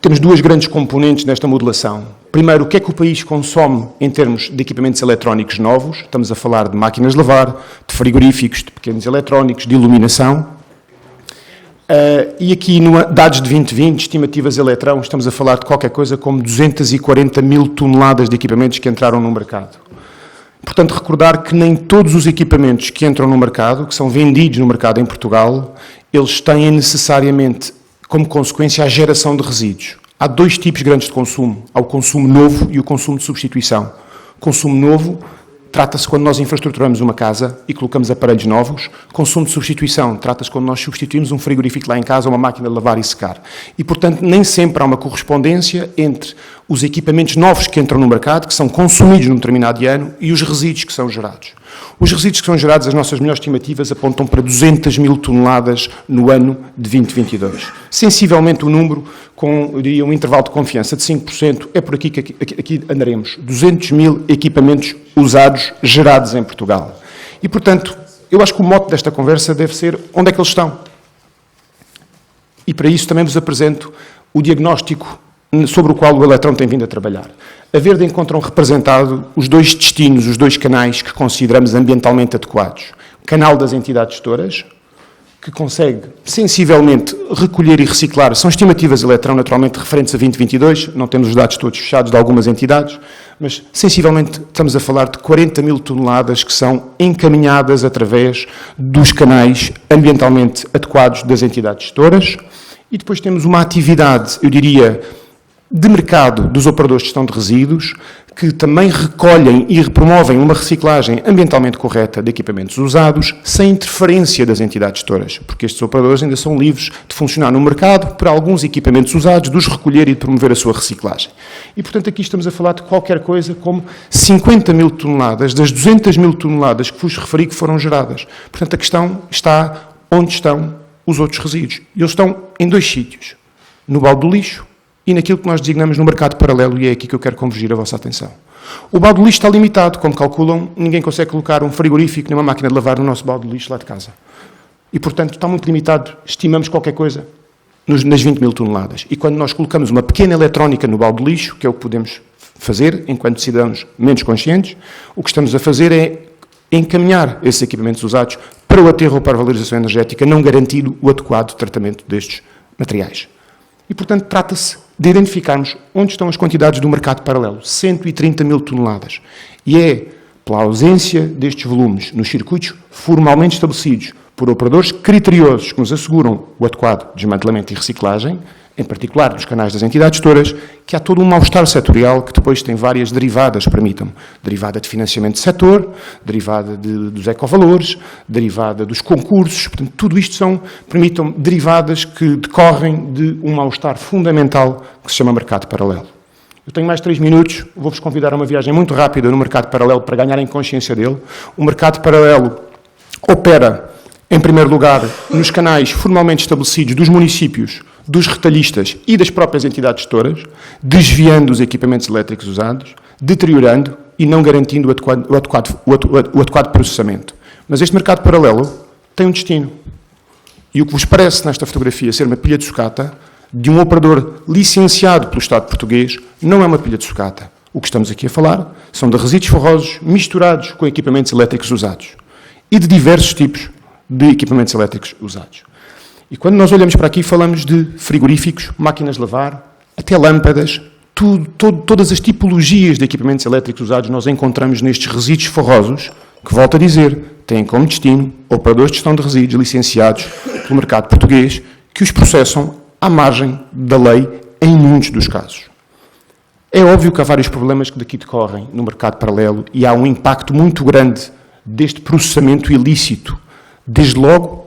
temos duas grandes componentes nesta modelação. Primeiro, o que é que o país consome em termos de equipamentos eletrónicos novos? Estamos a falar de máquinas de lavar, de frigoríficos, de pequenos eletrónicos, de iluminação. E aqui, dados de 2020, estimativas Eletrão, estamos a falar de qualquer coisa como 240 mil toneladas de equipamentos que entraram no mercado. Portanto, recordar que nem todos os equipamentos que entram no mercado, que são vendidos no mercado em Portugal, eles têm necessariamente como consequência a geração de resíduos. Há dois tipos grandes de consumo. Há o consumo novo e o consumo de substituição. Consumo novo trata-se quando nós infraestruturamos uma casa e colocamos aparelhos novos. Consumo de substituição trata-se quando nós substituímos um frigorífico lá em casa ou uma máquina de lavar e secar. E, portanto, nem sempre há uma correspondência entre os equipamentos novos que entram no mercado, que são consumidos num determinado ano, e os resíduos que são gerados. Os resíduos que são gerados, as nossas melhores estimativas apontam para 200 mil toneladas no ano de 2022. Sensivelmente o número, com, eu diria, um intervalo de confiança de 5%, é por aqui que aqui andaremos. 200 mil equipamentos usados, gerados em Portugal. E, portanto, eu acho que o mote desta conversa deve ser onde é que eles estão. E para isso também vos apresento o diagnóstico sobre o qual o Eletrão tem vindo a trabalhar. A Verde encontram representado os dois destinos, os dois canais que consideramos ambientalmente adequados. O canal das entidades gestoras, que consegue sensivelmente recolher e reciclar, são estimativas Eletrão naturalmente referentes a 2022, não temos os dados todos fechados de algumas entidades, mas sensivelmente estamos a falar de 40 mil toneladas que são encaminhadas através dos canais ambientalmente adequados das entidades gestoras. E depois temos uma atividade, eu diria, de mercado dos operadores de gestão de resíduos, que também recolhem e promovem uma reciclagem ambientalmente correta de equipamentos usados, sem interferência das entidades gestoras, porque estes operadores ainda são livres de funcionar no mercado para alguns equipamentos usados, de os recolher e de promover a sua reciclagem. E, portanto, aqui estamos a falar de qualquer coisa como 50 mil toneladas das 200 mil toneladas que vos referi que foram geradas. Portanto, a questão está onde estão os outros resíduos. E eles estão em dois sítios, no balde do lixo e naquilo que nós designamos no mercado paralelo, e é aqui que eu quero convergir a vossa atenção. O balde do lixo está limitado, como calculam, ninguém consegue colocar um frigorífico nem uma máquina de lavar no nosso balde de lixo lá de casa. E, portanto, está muito limitado, estimamos qualquer coisa nas 20 mil toneladas. E quando nós colocamos uma pequena eletrónica no balde de lixo, que é o que podemos fazer enquanto cidadãos menos conscientes, o que estamos a fazer é encaminhar esses equipamentos usados para o aterro ou para a valorização energética, não garantindo o adequado tratamento destes materiais. E, portanto, trata-se de identificarmos onde estão as quantidades do mercado paralelo, 130 mil toneladas. E é pela ausência destes volumes nos circuitos formalmente estabelecidos por operadores criteriosos que nos asseguram o adequado desmantelamento e reciclagem, em particular nos canais das entidades gestoras, que há todo um mal-estar setorial que depois tem várias derivadas, permitam-me. Derivada de financiamento de setor, derivada dos ecovalores, derivada dos concursos, portanto, tudo isto são, permitam-me, derivadas que decorrem de um mal-estar fundamental que se chama mercado paralelo. Eu tenho mais 3 minutos, vou-vos convidar a uma viagem muito rápida no mercado paralelo para ganharem consciência dele. O mercado paralelo opera, em primeiro lugar, nos canais formalmente estabelecidos dos municípios, dos retalhistas e das próprias entidades gestoras, desviando os equipamentos elétricos usados, deteriorando e não garantindo o adequado processamento. Mas este mercado paralelo tem um destino. E o que vos parece nesta fotografia ser uma pilha de sucata de um operador licenciado pelo Estado português não é uma pilha de sucata. O que estamos aqui a falar são de resíduos forrosos misturados com equipamentos elétricos usados e de diversos tipos de equipamentos elétricos usados. E quando nós olhamos para aqui, falamos de frigoríficos, máquinas de lavar, até lâmpadas, todas as tipologias de equipamentos elétricos usados nós encontramos nestes resíduos forrosos, que, volto a dizer, têm como destino operadores de gestão de resíduos licenciados pelo mercado português, que os processam à margem da lei em muitos dos casos. É óbvio que há vários problemas que daqui decorrem no mercado paralelo e há um impacto muito grande deste processamento ilícito. Desde logo,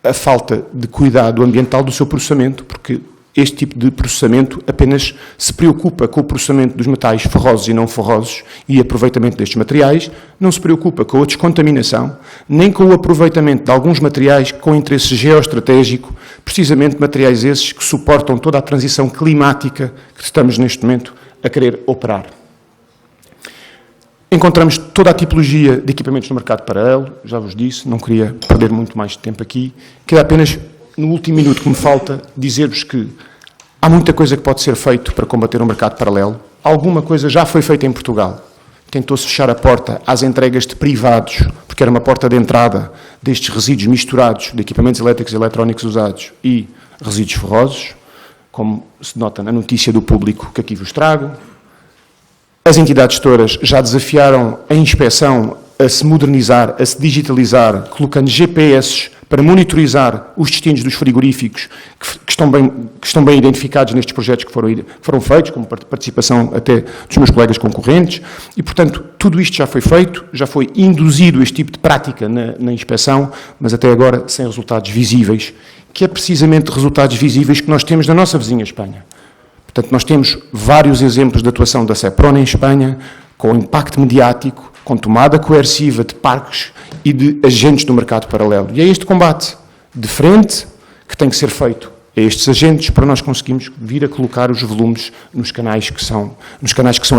a falta de cuidado ambiental do seu processamento, porque este tipo de processamento apenas se preocupa com o processamento dos metais ferrosos e não ferrosos e aproveitamento destes materiais, não se preocupa com a descontaminação, nem com o aproveitamento de alguns materiais com interesse geoestratégico, precisamente materiais esses que suportam toda a transição climática que estamos neste momento a querer operar. Encontramos toda a tipologia de equipamentos no mercado paralelo, já vos disse, não queria perder muito mais tempo aqui, queria apenas, no último minuto que me falta, dizer-vos que Há muita coisa que pode ser feito para combater o mercado paralelo. Alguma coisa já foi feita em Portugal. Tentou-se fechar a porta às entregas de privados, porque era uma porta de entrada destes resíduos misturados de equipamentos elétricos e eletrónicos usados e resíduos ferrosos, como se nota na notícia do Público que aqui vos trago. As entidades gestoras já desafiaram a inspeção a se modernizar, a se digitalizar, colocando GPS para monitorizar os destinos dos frigoríficos que estão bem identificados nestes projetos que foram feitos, com participação até dos meus colegas concorrentes, e, portanto, tudo isto já foi feito, já foi induzido este tipo de prática na inspeção, mas até agora sem resultados visíveis, que é precisamente resultados visíveis que nós temos na nossa vizinha Espanha. Portanto, nós temos vários exemplos de atuação da Seprona em Espanha, com impacto mediático, com tomada coerciva de parques e de agentes do mercado paralelo. E é este combate de frente que tem que ser feito a estes agentes para nós conseguirmos vir a colocar os volumes nos canais que são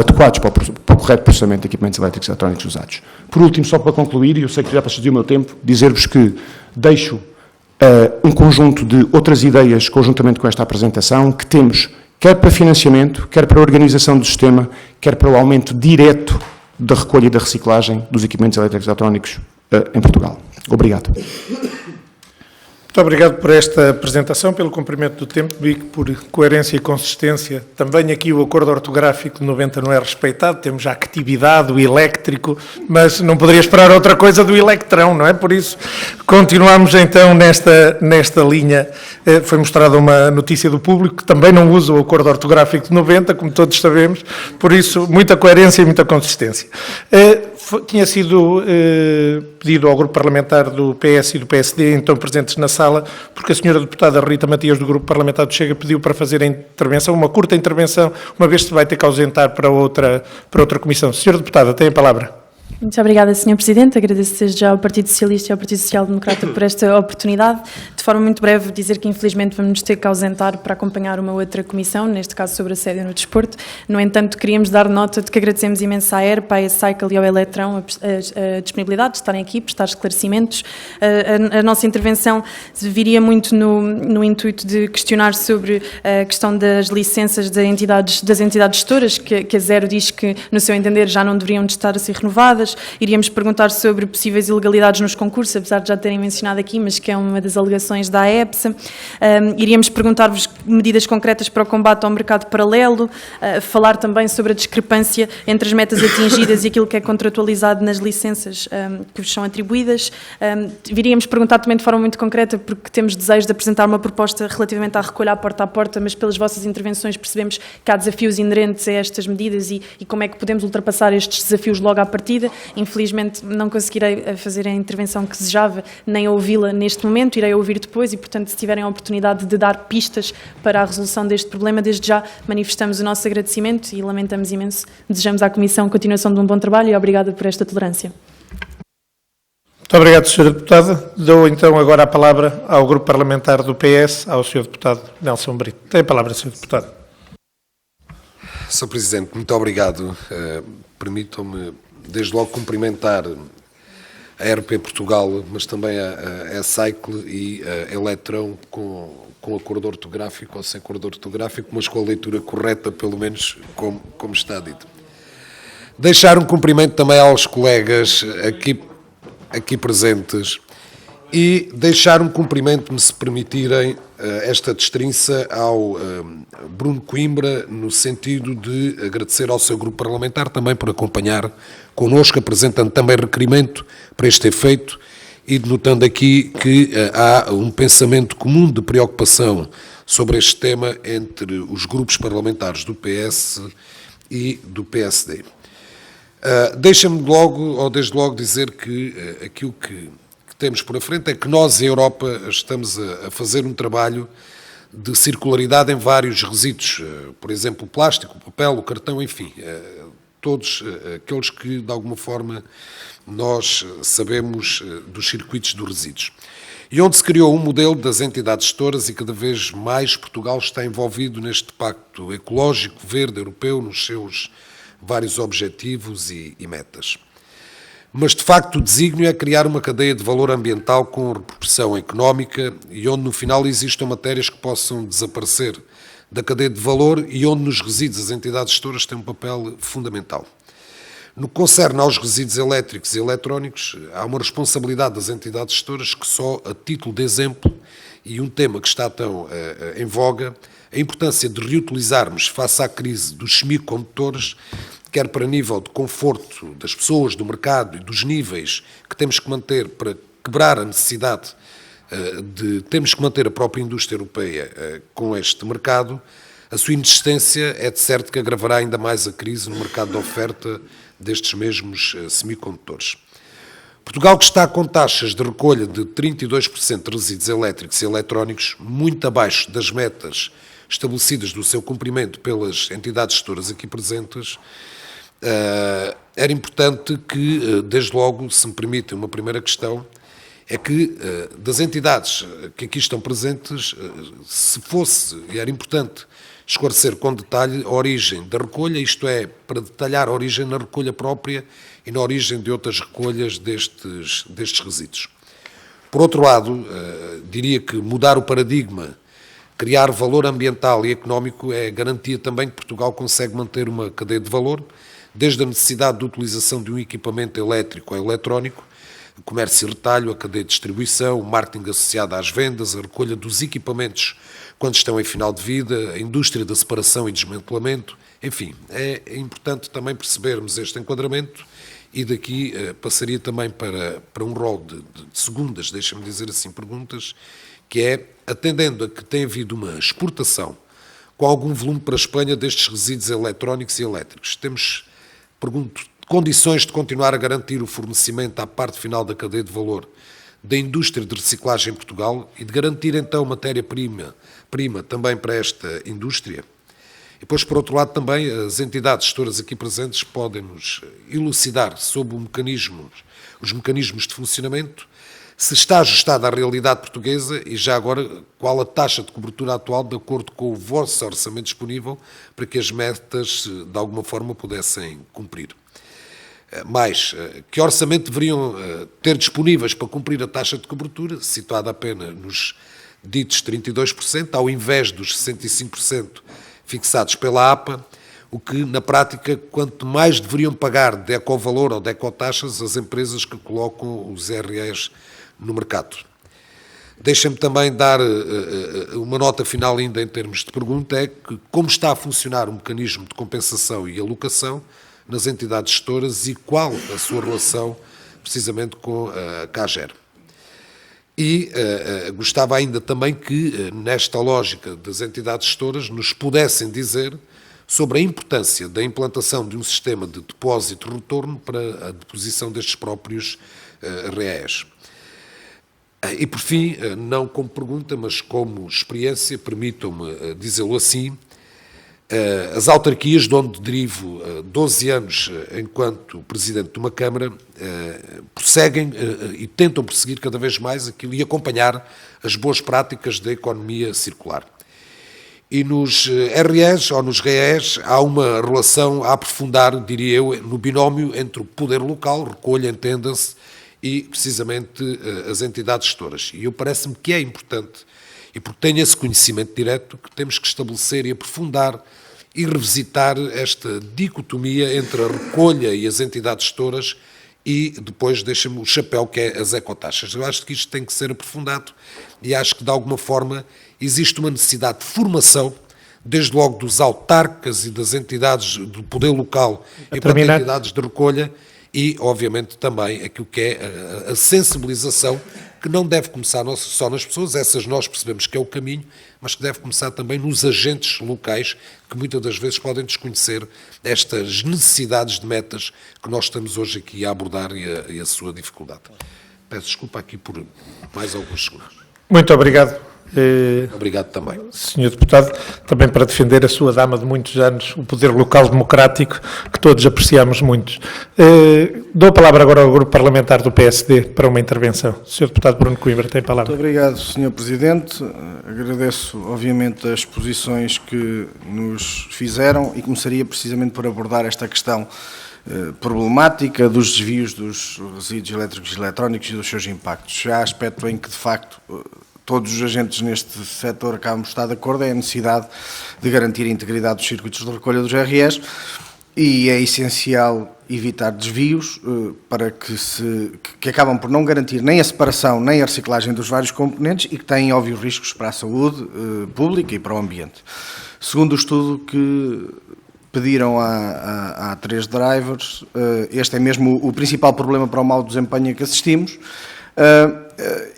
adequados para o correto processamento de equipamentos elétricos e eletrónicos usados. Por último, só para concluir, e eu sei que já passei o meu tempo, dizer-vos que deixo um conjunto de outras ideias conjuntamente com esta apresentação que temos quer para financiamento, quer para a organização do sistema, quer para o aumento direto da recolha e da reciclagem dos equipamentos elétricos e eletrónicos em Portugal. Obrigado. Muito obrigado por esta apresentação, pelo cumprimento do tempo, e por coerência e consistência. Também aqui o acordo ortográfico de 90 não é respeitado, temos a actividade, o elétrico, mas não poderia esperar outra coisa do electrão, não é? Por isso, continuamos então nesta linha. Foi mostrada uma notícia do Público, que também não usa o acordo ortográfico de 90, como todos sabemos, por isso, muita coerência e muita consistência. Tinha sido pedido ao grupo parlamentar do PS e do PSD, então presentes na sala, porque a senhora deputada Rita Matias, do grupo parlamentar do Chega, pediu para fazer a intervenção, uma curta intervenção, uma vez que se vai ter que ausentar para outra comissão. Senhora deputada, tem a palavra. Muito obrigada, Sr. Presidente. Agradeço desde já ao Partido Socialista e ao Partido Social Democrata por esta oportunidade. De forma muito breve, dizer que infelizmente vamos nos ter que ausentar para acompanhar uma outra comissão, neste caso sobre assédio no desporto. No entanto, queríamos dar nota de que agradecemos imenso à ERP, à E-Cycle e ao Eletrão a disponibilidade de estarem aqui, prestar esclarecimentos. A nossa intervenção viria muito no intuito de questionar sobre a questão das licenças das entidades gestoras, que a Zero diz que, no seu entender, já não deveriam de estar a ser renovadas. Iríamos perguntar sobre possíveis ilegalidades nos concursos, apesar de já terem mencionado aqui, mas que é uma das alegações da AEPSA. Iríamos perguntar-vos medidas concretas para o combate ao mercado paralelo, falar também sobre a discrepância entre as metas atingidas e aquilo que é contratualizado nas licenças que vos são atribuídas. Iríamos perguntar também de forma muito concreta, porque temos desejo de apresentar uma proposta relativamente à recolha à porta, mas pelas vossas intervenções percebemos que há desafios inerentes a estas medidas e como é que podemos ultrapassar estes desafios logo à partida. Infelizmente não conseguirei fazer a intervenção que desejava, nem ouvi-la neste momento, irei ouvir depois e, portanto, se tiverem a oportunidade de dar pistas para a resolução deste problema, desde já manifestamos o nosso agradecimento e lamentamos imenso. Desejamos à Comissão continuação de um bom trabalho e obrigada por esta tolerância. Muito obrigado, Sra. Deputada. Dou então agora a palavra ao grupo parlamentar do PS, ao Sr. Deputado Nelson Brito. Tem a palavra, Sr. Deputado. Sr. Presidente, muito obrigado. Permitam-me desde logo cumprimentar a RP Portugal, mas também a E-Cycle e a Eletrão com acordo ortográfico ou sem acordo ortográfico, mas com a leitura correta, pelo menos como está dito. Deixar um cumprimento também aos colegas aqui presentes e deixar um cumprimento, me se permitirem, esta destrinça ao Bruno Coimbra, no sentido de agradecer ao seu grupo parlamentar também por acompanhar connosco, apresentando também requerimento para este efeito e denotando aqui que há um pensamento comum de preocupação sobre este tema entre os grupos parlamentares do PS e do PSD. Deixa-me desde logo dizer que aquilo que temos por a frente é que nós, em Europa, estamos a fazer um trabalho de circularidade em vários resíduos, por exemplo, o plástico, o papel, o cartão, enfim, todos aqueles que, de alguma forma, nós sabemos dos circuitos dos resíduos. E onde se criou um modelo das entidades gestoras e cada vez mais Portugal está envolvido neste pacto ecológico verde europeu, nos seus vários objetivos e metas. Mas, de facto, o desígnio é criar uma cadeia de valor ambiental com repercussão económica e onde, no final, existam matérias que possam desaparecer da cadeia de valor e onde nos resíduos as entidades gestoras têm um papel fundamental. No que concerne aos resíduos elétricos e eletrónicos, há uma responsabilidade das entidades gestoras que só a título de exemplo, e um tema que está tão em voga, a importância de reutilizarmos face à crise dos semicondutores, quer para nível de conforto das pessoas, do mercado e dos níveis que temos que manter para quebrar a necessidade de termos que manter a própria indústria europeia com este mercado, a sua inexistência é de certo que agravará ainda mais a crise no mercado de oferta destes mesmos semicondutores. Portugal, que está com taxas de recolha de 32% de resíduos elétricos e eletrónicos, muito abaixo das metas estabelecidas do seu cumprimento pelas entidades gestoras aqui presentes, era importante que, desde logo, se me permitem uma primeira questão, é que das entidades que aqui estão presentes, se fosse, e era importante, esclarecer com detalhe a origem da recolha, isto é, para detalhar a origem na recolha própria e na origem de outras recolhas destes resíduos. Por outro lado, diria que mudar o paradigma, criar valor ambiental e económico é garantia também que Portugal consegue manter uma cadeia de valor, desde a necessidade de utilização de um equipamento elétrico ou eletrónico, o comércio e retalho, a cadeia de distribuição, o marketing associado às vendas, a recolha dos equipamentos quando estão em final de vida, a indústria da separação e desmantelamento, enfim, é importante também percebermos este enquadramento e daqui passaria também para um rol de segundas, deixa-me dizer assim, perguntas, que é, atendendo a que tem havido uma exportação com algum volume para a Espanha destes resíduos eletrónicos e elétricos, temos, pergunto, condições de continuar a garantir o fornecimento à parte final da cadeia de valor da indústria de reciclagem em Portugal e de garantir então matéria-prima também para esta indústria? E depois, por outro lado, também as entidades gestoras aqui presentes podem nos elucidar sobre os mecanismos de funcionamento, se está ajustado à realidade portuguesa e já agora qual a taxa de cobertura atual de acordo com o vosso orçamento disponível para que as metas de alguma forma pudessem cumprir. Mais, que orçamento deveriam ter disponíveis para cumprir a taxa de cobertura, situada apenas nos ditos 32%, ao invés dos 65% fixados pela APA, o que, na prática, quanto mais deveriam pagar de ecovalor ou de ecotaxas as empresas que colocam os REs no mercado. Deixem-me também dar uma nota final ainda em termos de pergunta, é que como está a funcionar o mecanismo de compensação e alocação nas entidades gestoras e qual a sua relação precisamente com a CAGER. E gostava ainda também que, nesta lógica das entidades gestoras, nos pudessem dizer sobre a importância da implantação de um sistema de depósito e retorno para a deposição destes próprios REEs. E, por fim, não como pergunta, mas como experiência, permitam-me dizê-lo assim, as autarquias, de onde derivo 12 anos enquanto Presidente de uma Câmara, prosseguem e tentam perseguir cada vez mais aquilo e acompanhar as boas práticas da economia circular. E nos REs ou nos REEs há uma relação a aprofundar, diria eu, no binómio entre o poder local, recolha, entenda-se, e precisamente as entidades gestoras. E eu parece-me que é importante, e porque tenho esse conhecimento direto, que temos que estabelecer e aprofundar e revisitar esta dicotomia entre a recolha e as entidades gestoras e depois deixa-me o chapéu que é as ecotaxas. Eu acho que isto tem que ser aprofundado e acho que de alguma forma existe uma necessidade de formação, desde logo dos autarcas e das entidades do poder local e para entidades de recolha e, obviamente, também aquilo que é a sensibilização, que não deve começar só nas pessoas, essas nós percebemos que é o caminho, mas que deve começar também nos agentes locais, que muitas das vezes podem desconhecer estas necessidades de metas que nós estamos hoje aqui a abordar e a sua dificuldade. Peço desculpa aqui por mais alguns segundos. Muito obrigado. Obrigado também. Senhor Deputado, também para defender a sua dama de muitos anos, o poder local democrático, que todos apreciamos muito. Dou a palavra agora ao Grupo Parlamentar do PSD para uma intervenção. Senhor Deputado Bruno Coimbra, tem a palavra. Muito obrigado, Sr. Presidente. Agradeço, obviamente, as exposições que nos fizeram e começaria precisamente por abordar esta questão problemática dos desvios dos resíduos elétricos e eletrónicos e dos seus impactos. Já há aspecto em que, de facto, todos os agentes neste setor acabam de estar de acordo, é a necessidade de garantir a integridade dos circuitos de recolha dos RS e é essencial evitar desvios para que acabam por não garantir nem a separação nem a reciclagem dos vários componentes e que têm óbvios riscos para a saúde pública e para o ambiente. Segundo o estudo que pediram a 3 drivers, este é mesmo o principal problema para o mau desempenho a que assistimos,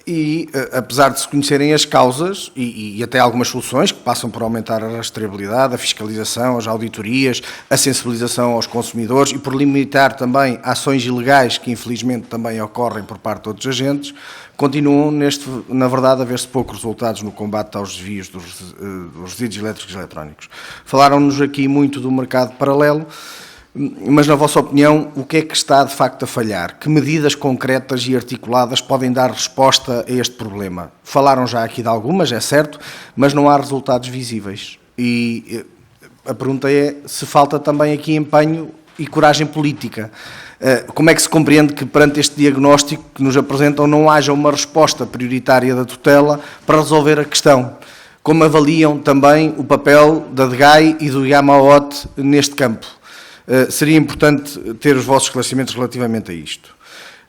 e apesar de se conhecerem as causas e até algumas soluções que passam por aumentar a rastreabilidade, a fiscalização, as auditorias, a sensibilização aos consumidores e por limitar também ações ilegais que infelizmente também ocorrem por parte de outros agentes, continuam na verdade a ver-se poucos resultados no combate aos desvios dos resíduos elétricos e eletrónicos. Falaram-nos aqui muito do mercado paralelo, mas, na vossa opinião, o que é que está de facto a falhar? Que medidas concretas e articuladas podem dar resposta a este problema? Falaram já aqui de algumas, é certo, mas não há resultados visíveis. E a pergunta é se falta também aqui empenho e coragem política. Como é que se compreende que, perante este diagnóstico que nos apresentam, não haja uma resposta prioritária da tutela para resolver a questão? Como avaliam também o papel da DGAI e do IAMAOT neste campo? Seria importante ter os vossos esclarecimentos relativamente a isto.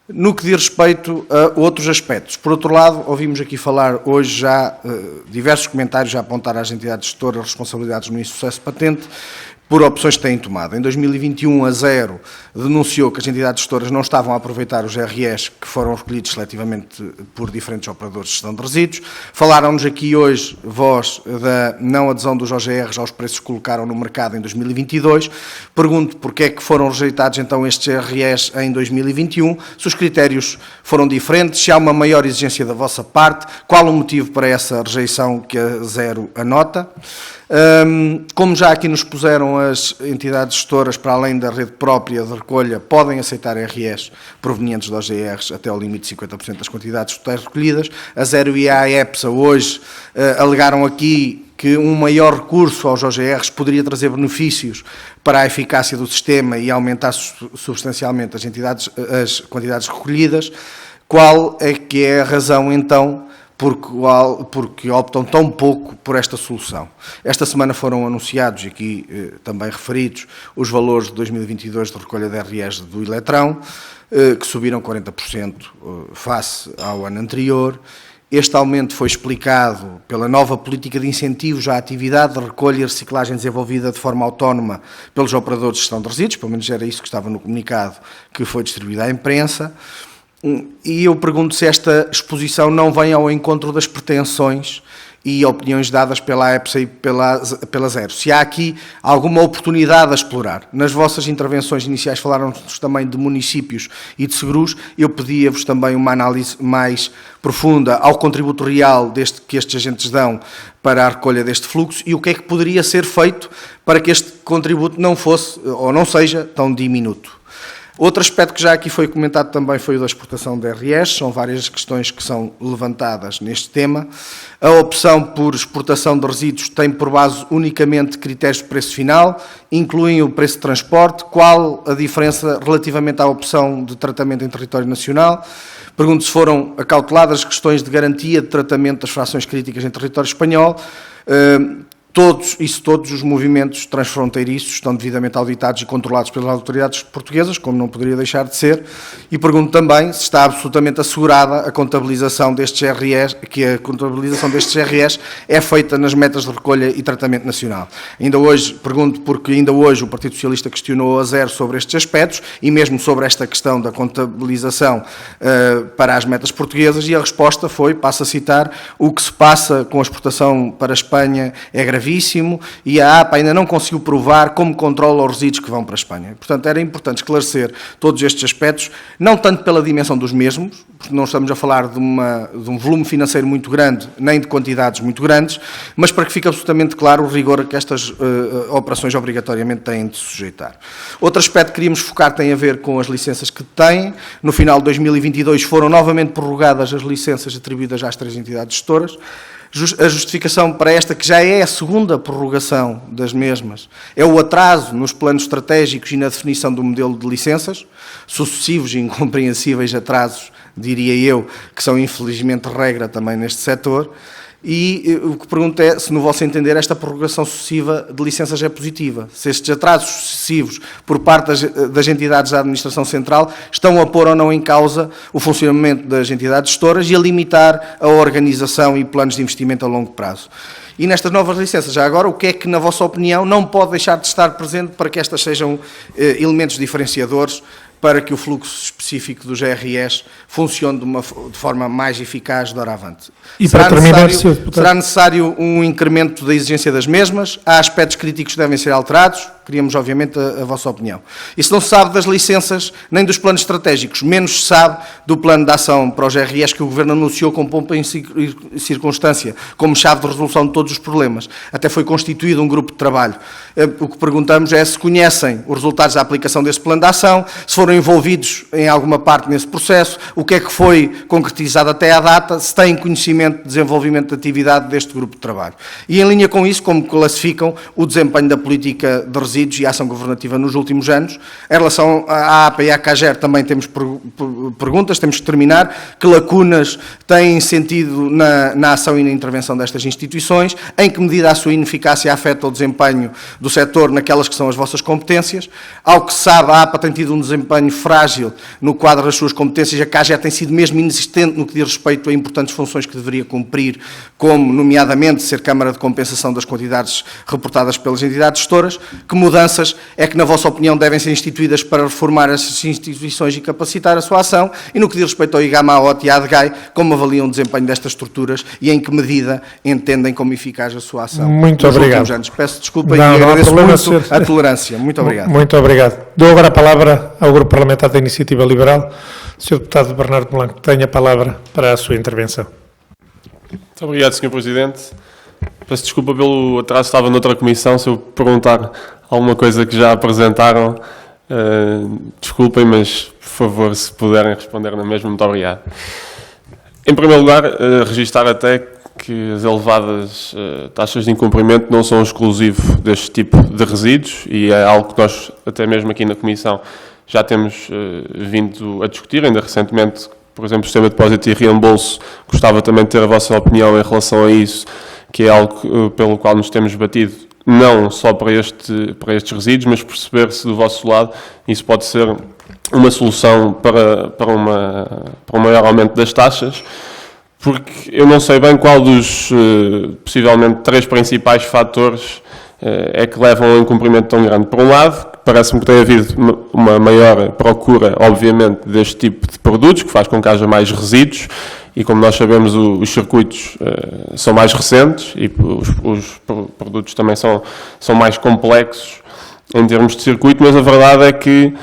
No que diz respeito a outros aspectos, por outro lado, ouvimos aqui falar hoje já diversos comentários a apontar às entidades gestoras responsabilidades no insucesso patente por opções que têm tomado. Em 2021, a Zero denunciou que as entidades gestoras não estavam a aproveitar os RS que foram recolhidos seletivamente por diferentes operadores de gestão de resíduos. Falaram-nos aqui hoje, vós, da não adesão dos OGRs aos preços que colocaram no mercado em 2022. Pergunto porque é que foram rejeitados então estes RS em 2021, se os critérios foram diferentes, se há uma maior exigência da vossa parte, qual o motivo para essa rejeição que a Zero anota. Como já aqui nos puseram, as entidades gestoras, para além da rede própria de recolha, podem aceitar RS provenientes de OGRs até ao limite de 50% das quantidades totais recolhidas. A Zero e a EPSA hoje alegaram aqui que um maior recurso aos OGRs poderia trazer benefícios para a eficácia do sistema e aumentar substancialmente as quantidades recolhidas. Qual é que é a razão, então, porque optam tão pouco por esta solução? Esta semana foram anunciados, e aqui também referidos, os valores de 2022 de recolha de RS do Eletrão, que subiram 40% face ao ano anterior. Este aumento foi explicado pela nova política de incentivos à atividade de recolha e reciclagem desenvolvida de forma autónoma pelos operadores de gestão de resíduos, pelo menos era isso que estava no comunicado que foi distribuído à imprensa. E eu pergunto se esta exposição não vem ao encontro das pretensões e opiniões dadas pela EPSA e pela Zero. Se há aqui alguma oportunidade a explorar. Nas vossas intervenções iniciais falaram-nos também de municípios e de seguros. Eu pedia-vos também uma análise mais profunda ao contributo real que estes agentes dão para a recolha deste fluxo e o que é que poderia ser feito para que este contributo não fosse ou não seja tão diminuto. Outro aspecto que já aqui foi comentado também foi o da exportação de RS, são várias questões que são levantadas neste tema. A opção por exportação de resíduos tem por base unicamente critérios de preço final, incluem o preço de transporte. Qual a diferença relativamente à opção de tratamento em território nacional? Pergunto se foram acauteladas questões de garantia de tratamento das frações críticas em território espanhol. Todos os movimentos transfronteiriços estão devidamente auditados e controlados pelas autoridades portuguesas, como não poderia deixar de ser, e pergunto também se está absolutamente assegurada a contabilização destes RS, que a contabilização destes RS é feita nas metas de recolha e tratamento nacional. Pergunto porque ainda hoje o Partido Socialista questionou a Zero sobre estes aspectos e mesmo sobre esta questão da contabilização para as metas portuguesas, e a resposta foi, passo a citar, o que se passa com a exportação para a Espanha é gravíssimo e a APA ainda não conseguiu provar como controla os resíduos que vão para a Espanha. Portanto, era importante esclarecer todos estes aspectos, não tanto pela dimensão dos mesmos, porque não estamos a falar de um volume financeiro muito grande, nem de quantidades muito grandes, mas para que fique absolutamente claro o rigor a que estas operações obrigatoriamente têm de se sujeitar. Outro aspecto que queríamos focar tem a ver com as licenças que têm. No final de 2022 foram novamente prorrogadas as licenças atribuídas às 3 entidades gestoras. A justificação para esta, que já é a segunda prorrogação das mesmas, é o atraso nos planos estratégicos e na definição do modelo de licenças, sucessivos e incompreensíveis atrasos, diria eu, que são infelizmente regra também neste setor. E o que pergunto é se, no vosso entender, esta prorrogação sucessiva de licenças é positiva. Se estes atrasos sucessivos por parte das entidades da administração central estão a pôr ou não em causa o funcionamento das entidades gestoras e a limitar a organização e planos de investimento a longo prazo. E nestas novas licenças, já agora, o que é que, na vossa opinião, não pode deixar de estar presente para que estas sejam elementos diferenciadores para que o fluxo específico do GRS funcione de forma mais eficaz de hora avante? E para terminar, Sr. Deputado, será necessário um incremento da exigência das mesmas? Há aspectos críticos que devem ser alterados? Queríamos, obviamente, a vossa opinião. E se não se sabe das licenças, nem dos planos estratégicos, menos se sabe do plano de ação para o GRS que o Governo anunciou com pompa e circunstância, como chave de resolução de todos os problemas. Até foi constituído um grupo de trabalho. O que perguntamos é se conhecem os resultados da aplicação desse plano de ação, se foram envolvidos em alguma parte nesse processo, o que é que foi concretizado até à data, se têm conhecimento de desenvolvimento de atividade deste grupo de trabalho. E em linha com isso, como classificam o desempenho da política de resíduos e a ação governativa nos últimos anos. Em relação à APA e à CAGER também temos perguntas, temos que terminar. Que lacunas têm sentido na ação e na intervenção destas instituições? Em que medida a sua ineficácia afeta o desempenho do setor naquelas que são as vossas competências? Ao que se sabe, a APA tem tido um desempenho frágil no quadro das suas competências, a CAGER tem sido mesmo inexistente no que diz respeito a importantes funções que deveria cumprir, como, nomeadamente, ser Câmara de Compensação das quantidades reportadas pelas entidades gestoras. Que mudanças é que, na vossa opinião, devem ser instituídas para reformar essas instituições e capacitar a sua ação? E no que diz respeito ao IGAMAOT e à ADGAI, como avaliam o desempenho destas estruturas e em que medida entendem como eficaz a sua ação? Muito obrigado. Peço desculpa Não e agradeço problema, muito senhor. a tolerância. Muito obrigado. Muito obrigado. Dou agora a palavra ao Grupo Parlamentar da Iniciativa Liberal. Sr. Deputado Bernardo Blanco, tenha a palavra para a sua intervenção. Muito obrigado, Sr. Presidente. Peço desculpa pelo atraso, estava noutra comissão. Se eu perguntar alguma coisa que já apresentaram, desculpem, mas, por favor, se puderem responder na mesma, muito obrigado. Em primeiro lugar, registar até que as elevadas taxas de incumprimento não são exclusivo deste tipo de resíduos e é algo que nós, até mesmo aqui na Comissão, já temos vindo a discutir, ainda recentemente, por exemplo, o sistema de depósito e reembolso. Gostava também de ter a vossa opinião em relação a isso, que é algo pelo qual nos temos batido, não só para estes resíduos, mas perceber se do vosso lado isso pode ser uma solução para um maior aumento das taxas, porque eu não sei bem qual dos possivelmente 3 principais fatores é que levam a um incumprimento tão grande. Por um lado, parece-me que tem havido uma maior procura, obviamente, deste tipo de produtos, que faz com que haja mais resíduos, e como nós sabemos, os circuitos são mais recentes e os produtos também são mais complexos em termos de circuito, mas a verdade é que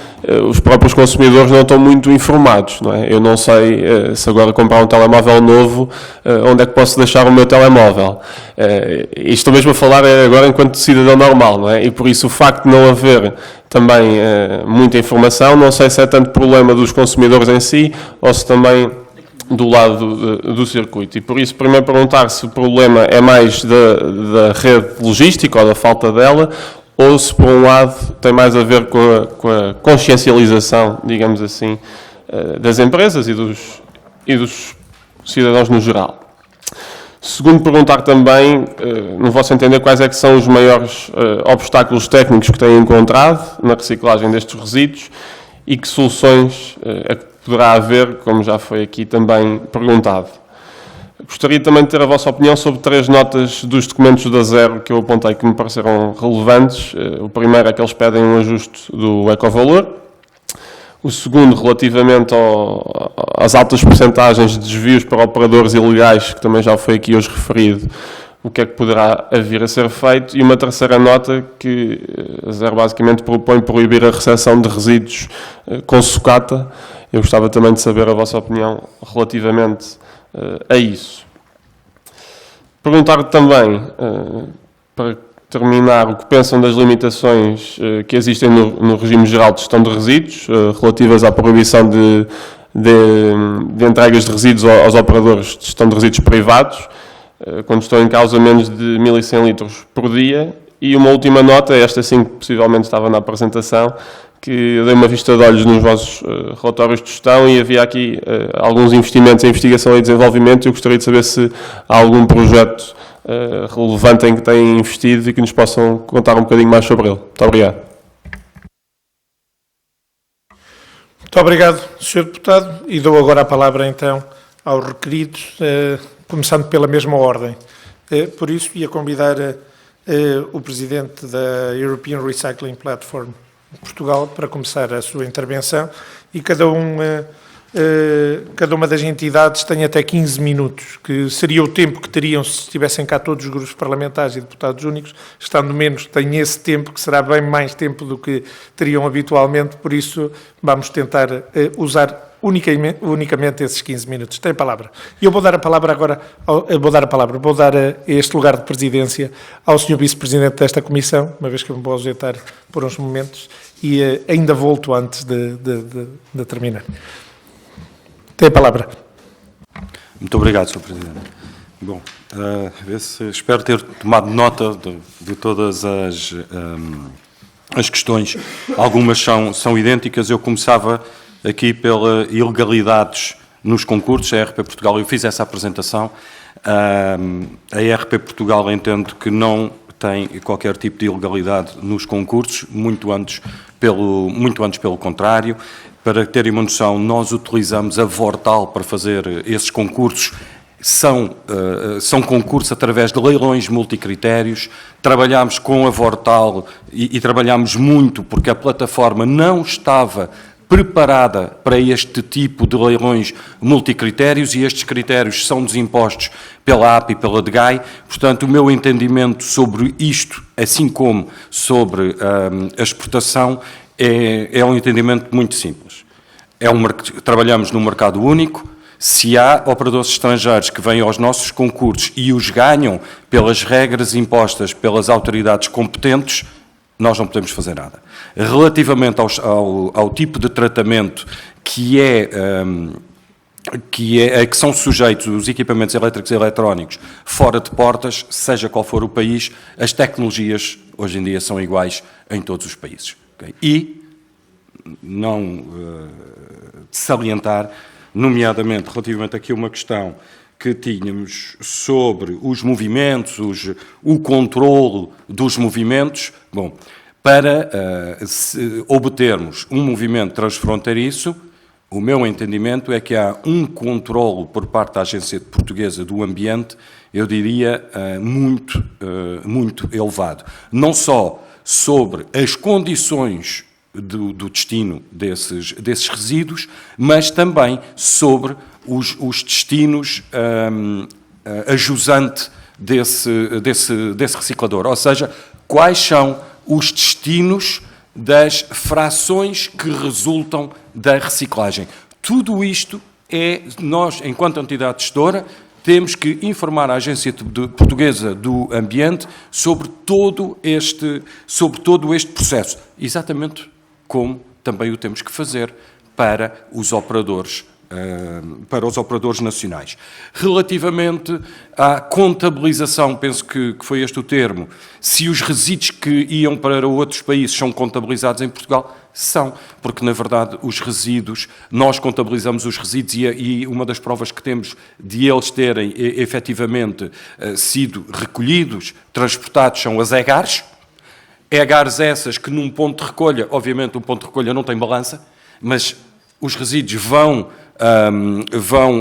os próprios consumidores não estão muito informados, não é? Eu não sei se agora comprar um telemóvel novo, onde é que posso deixar o meu telemóvel. E estou mesmo a falar agora enquanto cidadão normal, não é? E por isso o facto de não haver também muita informação, não sei se é tanto problema dos consumidores em si, ou se também do lado do circuito. E por isso, primeiro perguntar se o problema é mais da rede logística ou da falta dela, ou se por um lado tem mais a ver com a consciencialização, digamos assim, das empresas e dos cidadãos no geral. Segundo, perguntar também, no vosso entender, quais é que são os maiores obstáculos técnicos que têm encontrado na reciclagem destes resíduos e que soluções é que poderá haver, como já foi aqui também perguntado. Gostaria também de ter a vossa opinião sobre 3 notas dos documentos da Zero que eu apontei que me pareceram relevantes. O primeiro é que eles pedem um ajuste do ecovalor. O segundo, relativamente às altas percentagens de desvios para operadores ilegais, que também já foi aqui hoje referido, o que é que poderá vir a ser feito. E uma terceira nota que a Zero basicamente propõe proibir a recepção de resíduos com sucata. Eu gostava também de saber a vossa opinião relativamente a isso. Perguntar também, para terminar, o que pensam das limitações que existem no regime geral de gestão de resíduos, relativas à proibição de entregas de resíduos aos operadores de gestão de resíduos privados, quando estão em causa menos de 1.100 litros por dia. E uma última nota, esta sim que possivelmente estava na apresentação, que eu dei uma vista de olhos nos vossos relatórios de gestão e havia aqui alguns investimentos em investigação e desenvolvimento. Eu gostaria de saber se há algum projeto relevante em que têm investido e que nos possam contar um bocadinho mais sobre ele. Muito obrigado. Muito obrigado, Sr. Deputado, e dou agora a palavra então aos requeridos, começando pela mesma ordem. Por isso, ia convidar o Presidente da European Recycling Platform de Portugal para começar a sua intervenção e cada uma das entidades tem até 15 minutos, que seria o tempo que teriam se estivessem cá todos os grupos parlamentares e deputados únicos. Estando menos, tem esse tempo, que será bem mais tempo do que teriam habitualmente, por isso vamos tentar usar unicamente esses 15 minutos. Tem a palavra. E eu vou dar a palavra agora, vou dar este lugar de presidência ao Sr. Vice-Presidente desta Comissão, uma vez que eu me vou ausentar por uns momentos, e ainda volto antes de terminar. Tem a palavra. Muito obrigado, Sr. Presidente. Bom, espero ter tomado nota de todas as questões. Algumas são idênticas. Eu começava aqui pela ilegalidades nos concursos. A RP Portugal, eu fiz essa apresentação. A RP Portugal entende que não tem qualquer tipo de ilegalidade nos concursos, muito antes pelo contrário. Para terem uma noção, nós utilizamos a Vortal para fazer esses concursos. São concursos através de leilões multicritérios. Trabalhámos com a Vortal e trabalhámos muito porque a plataforma não estava preparada para este tipo de leilões multicritérios e estes critérios são desimpostos pela API e pela DGAI. Portanto, o meu entendimento sobre isto, assim como sobre a exportação, é um entendimento muito simples. Trabalhamos num mercado único. Se há operadores estrangeiros que vêm aos nossos concursos e os ganham pelas regras impostas pelas autoridades competentes, nós não podemos fazer nada. Relativamente ao tipo de tratamento que são sujeitos os equipamentos elétricos e eletrónicos fora de portas, seja qual for o país, as tecnologias hoje em dia são iguais em todos os países. Okay? E não salientar, nomeadamente relativamente aqui a uma questão que tínhamos sobre os movimentos, o controle dos movimentos. Bom, para obtermos um movimento transfronteiriço, o meu entendimento é que há um controle por parte da Agência Portuguesa do Ambiente, eu diria, muito elevado. Não só sobre as condições do destino desses resíduos, mas também sobre os destinos a jusante desse reciclador. Ou seja, quais são os destinos das frações que resultam da reciclagem. Tudo isto nós, enquanto entidade gestora, temos que informar a Agência Portuguesa do Ambiente sobre todo este processo, exatamente como também o temos que fazer para os operadores nacionais. Relativamente à contabilização, penso que foi este o termo, se os resíduos que iam para outros países são contabilizados em Portugal, são, porque na verdade os resíduos, nós contabilizamos os resíduos e uma das provas que temos de eles terem efetivamente sido recolhidos, transportados, são as EGARs. EGARs essas que num ponto de recolha, obviamente um ponto de recolha não tem balança, mas os resíduos vão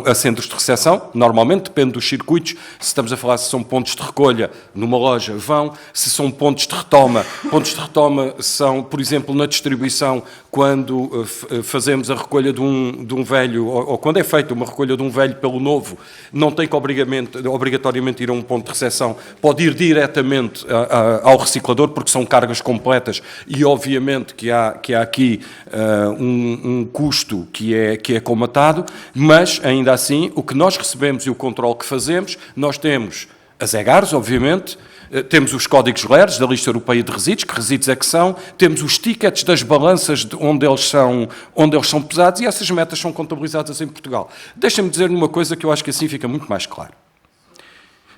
a centros de recepção, normalmente, depende dos circuitos. Se estamos a falar se são pontos de recolha numa loja, se são pontos de retoma são, por exemplo, na distribuição, quando fazemos a recolha de um velho, ou quando é feita uma recolha de um velho pelo novo, não tem que obrigatoriamente ir a um ponto de recepção, pode ir diretamente ao reciclador, porque são cargas completas e, obviamente, que há aqui um custo que é colmatado, mas, ainda assim, o que nós recebemos e o controle que fazemos, nós temos as EGARs, obviamente, temos os códigos LERs da lista europeia de resíduos, que resíduos é que são, temos os tickets das balanças onde eles são pesados e essas metas são contabilizadas em Portugal. Deixem-me dizer uma coisa que eu acho que assim fica muito mais claro.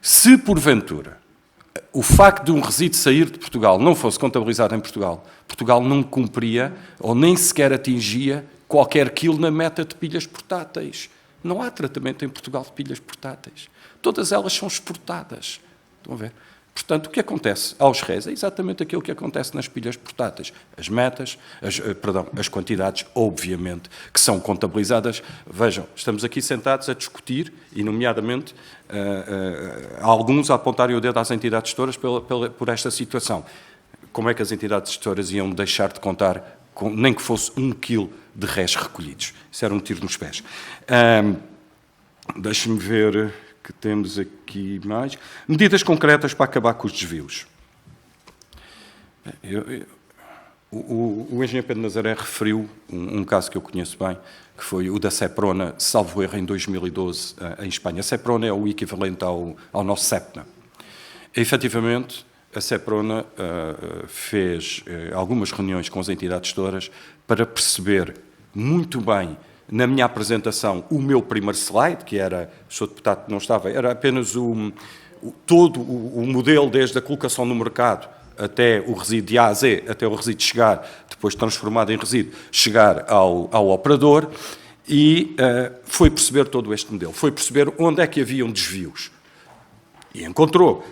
Se, porventura, o facto de um resíduo sair de Portugal não fosse contabilizado em Portugal, Portugal não cumpria ou nem sequer atingia qualquer quilo na meta de pilhas portáteis. Não há tratamento em Portugal de pilhas portáteis. Todas elas são exportadas. Estão a ver? Portanto, o que acontece aos RES é exatamente aquilo que acontece nas pilhas portáteis. As metas, as quantidades, obviamente, que são contabilizadas. Vejam, estamos aqui sentados a discutir, e nomeadamente alguns a apontarem o dedo às entidades gestoras por esta situação. Como é que as entidades gestoras iam deixar de contar, nem que fosse 1 quilo de RES recolhidos? Isso era um tiro nos pés. Deixe-me ver... que temos aqui mais. Medidas concretas para acabar com os desvios. O engenheiro Pedro Nazaré referiu um caso que eu conheço bem, que foi o da Seprona, salvo erro, em 2012, em Espanha. A Seprona é o equivalente ao nosso SEPNA. E, efetivamente, a Seprona fez algumas reuniões com as entidades gestoras para perceber muito bem, na minha apresentação, o meu primeiro slide, que era, o Sr. Deputado não estava, era apenas todo o modelo, desde a colocação no mercado até o resíduo de A a Z, até o resíduo chegar, depois transformado em resíduo, chegar ao operador, e foi perceber todo este modelo, foi perceber onde é que haviam desvios. E encontrou,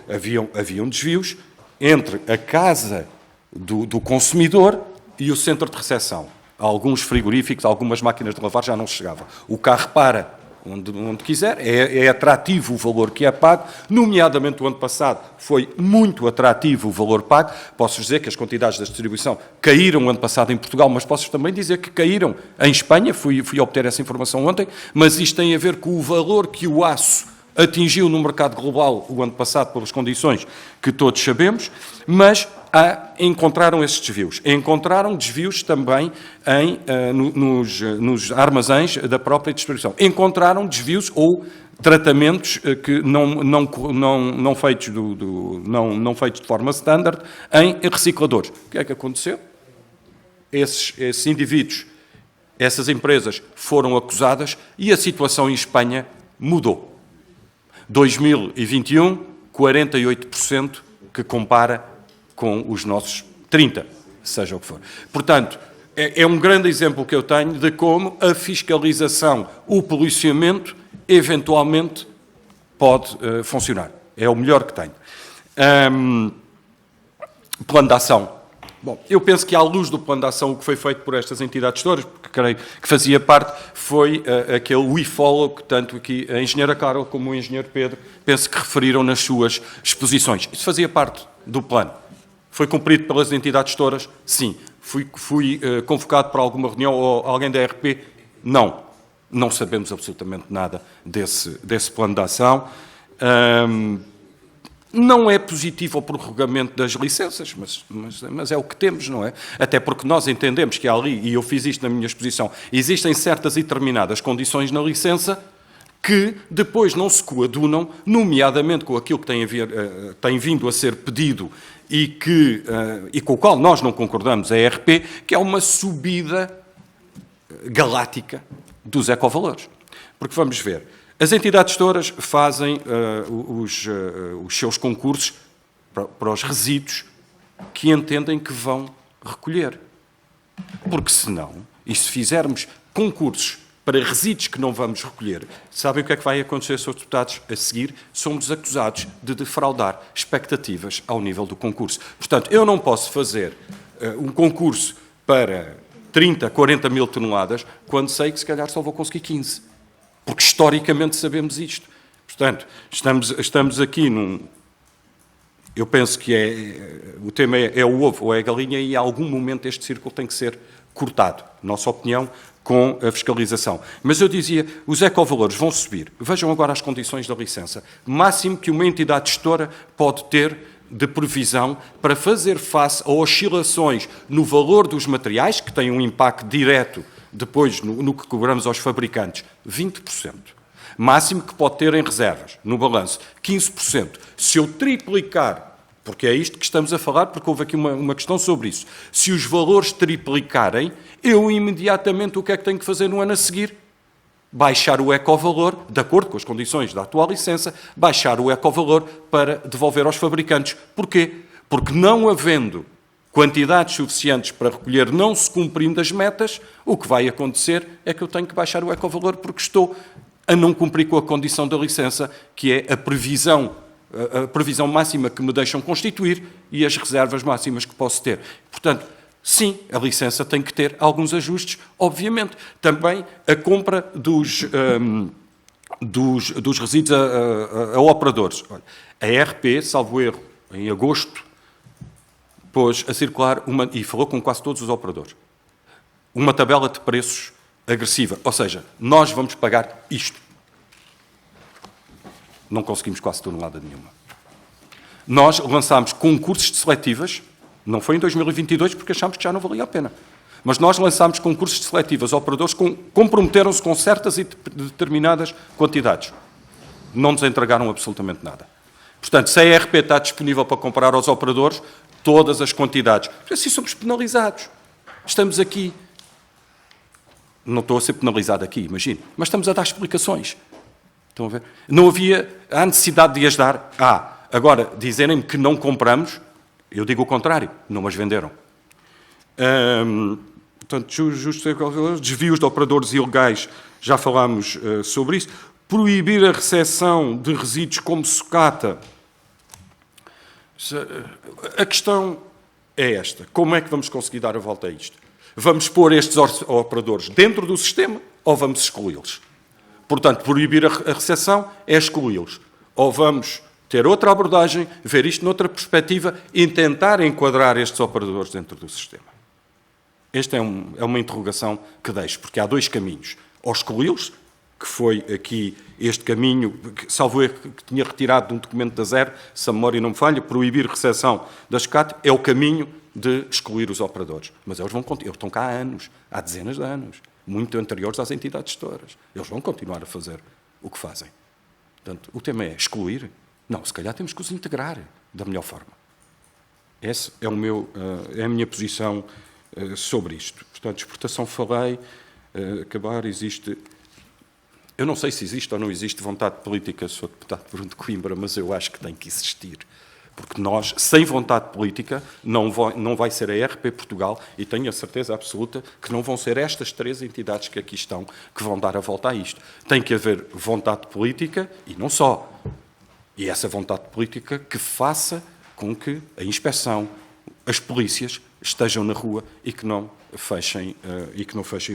haviam desvios entre a casa do consumidor e o centro de recepção. Alguns frigoríficos, algumas máquinas de lavar já não chegavam. O carro para onde quiser, é atrativo o valor que é pago, nomeadamente o ano passado foi muito atrativo o valor pago. Posso dizer que as quantidades da distribuição caíram o ano passado em Portugal, mas posso também dizer que caíram em Espanha, fui obter essa informação ontem, mas isto tem a ver com o valor que o aço atingiu no mercado global o ano passado, pelas condições que todos sabemos, mas encontraram esses desvios. Encontraram desvios também nos armazéns da própria distribuição. Encontraram desvios ou tratamentos que não feitos de forma standard em recicladores. O que é que aconteceu? Esses indivíduos, essas empresas foram acusadas e a situação em Espanha mudou. 2021, 48%, que compara com os nossos 30%, seja o que for. Portanto, é um grande exemplo que eu tenho de como a fiscalização, o policiamento, eventualmente pode funcionar. É o melhor que tenho. Plano de ação. Bom, eu penso que à luz do plano de ação, o que foi feito por estas entidades gestoras, porque creio que fazia parte, foi aquele We Follow, que tanto aqui a engenheira Carol como o engenheiro Pedro, penso que referiram nas suas exposições. Isso fazia parte do plano. Foi cumprido pelas entidades gestoras? Sim. Fui convocado para alguma reunião ou alguém da RP? Não. Não sabemos absolutamente nada desse plano de ação. Não é positivo o prorrogamento das licenças, mas é o que temos, não é? Até porque nós entendemos que ali, e eu fiz isto na minha exposição, existem certas e determinadas condições na licença que depois não se coadunam, nomeadamente com aquilo que tem vindo a ser pedido e com o qual nós não concordamos, a ERP, que é uma subida galáctica dos ecovalores. Porque vamos ver, as entidades gestoras fazem os seus concursos para os resíduos que entendem que vão recolher. Porque senão, e se fizermos concursos para resíduos que não vamos recolher, sabem o que é que vai acontecer, Sr. Deputados? A seguir, somos acusados de defraudar expectativas ao nível do concurso. Portanto, eu não posso fazer um concurso para 30, 40 mil toneladas quando sei que se calhar só vou conseguir 15. Porque historicamente sabemos isto. Portanto, estamos aqui num... Eu penso que o tema é o ovo ou é a galinha e, a algum momento, este círculo tem que ser cortado, nossa opinião, com a fiscalização. Mas eu dizia, os ecovalores vão subir. Vejam agora as condições da licença. Máximo que uma entidade gestora pode ter de previsão para fazer face a oscilações no valor dos materiais, que têm um impacto direto depois no que cobramos aos fabricantes, 20%. Máximo que pode ter em reservas, no balanço, 15%. Se eu triplicar, porque é isto que estamos a falar, porque houve aqui uma questão sobre isso, se os valores triplicarem, eu imediatamente o que é que tenho que fazer no ano a seguir? baixar o ecovalor, de acordo com as condições da atual licença, baixar o ecovalor para devolver aos fabricantes. Porquê? Porque não havendo quantidades suficientes para recolher, não se cumprindo as metas, o que vai acontecer é que eu tenho que baixar o ecovalor porque estou a não cumprir com a condição da licença, que é a previsão máxima que me deixam constituir e as reservas máximas que posso ter. Portanto, sim, a licença tem que ter alguns ajustes, obviamente. Também a compra dos resíduos a operadores. Olha, a RP, salvo erro, em agosto, pôs a circular, e falou com quase todos os operadores, uma tabela de preços agressiva. Ou seja, nós vamos pagar isto. Não conseguimos quase tonelada nenhuma. Nós lançámos concursos de seletivas, não foi em 2022 porque achámos que já não valia a pena, mas nós lançámos concursos de seletivas, operadores comprometeram-se com certas e determinadas quantidades. Não nos entregaram absolutamente nada. Portanto, se a ERP está disponível para comprar aos operadores todas as quantidades, porque assim somos penalizados. Estamos aqui. Não estou a ser penalizado aqui, imagino, mas estamos a dar explicações. Estão a ver? Não havia a necessidade de as dar. Agora, dizerem-me que não compramos, eu digo o contrário, não as venderam. Portanto, desvios de operadores ilegais, já falámos sobre isso. Proibir a recepção de resíduos como sucata. A questão é esta. Como é que vamos conseguir dar a volta a isto? Vamos pôr estes operadores dentro do sistema ou vamos excluí-los? Portanto, proibir a recepção é excluí-los. Ou vamos ter outra abordagem, ver isto noutra perspectiva e tentar enquadrar estes operadores dentro do sistema. Esta é uma interrogação que deixo, porque há dois caminhos. Ou excluí-los, que foi aqui este caminho, salvo erro, que tinha retirado de um documento da ZER, se a memória não me falha, proibir recepção da SCAT, é o caminho de excluir os operadores. Mas eles estão cá há anos, há dezenas de anos, muito anteriores às entidades gestoras. Eles vão continuar a fazer o que fazem. Portanto, o tema é excluir? Não, se calhar temos que os integrar da melhor forma. Essa é a minha posição sobre isto. Portanto, exportação falei, acabar, existe... Eu não sei se existe ou não existe vontade política, sou deputado Bruno de Coimbra, mas eu acho que tem que existir. Porque nós, sem vontade política, não vai ser a ERP Portugal, e tenho a certeza absoluta que não vão ser estas três entidades que aqui estão que vão dar a volta a isto. Tem que haver vontade política, e não só. E essa vontade política que faça com que a inspeção, as polícias, estejam na rua e que não fechem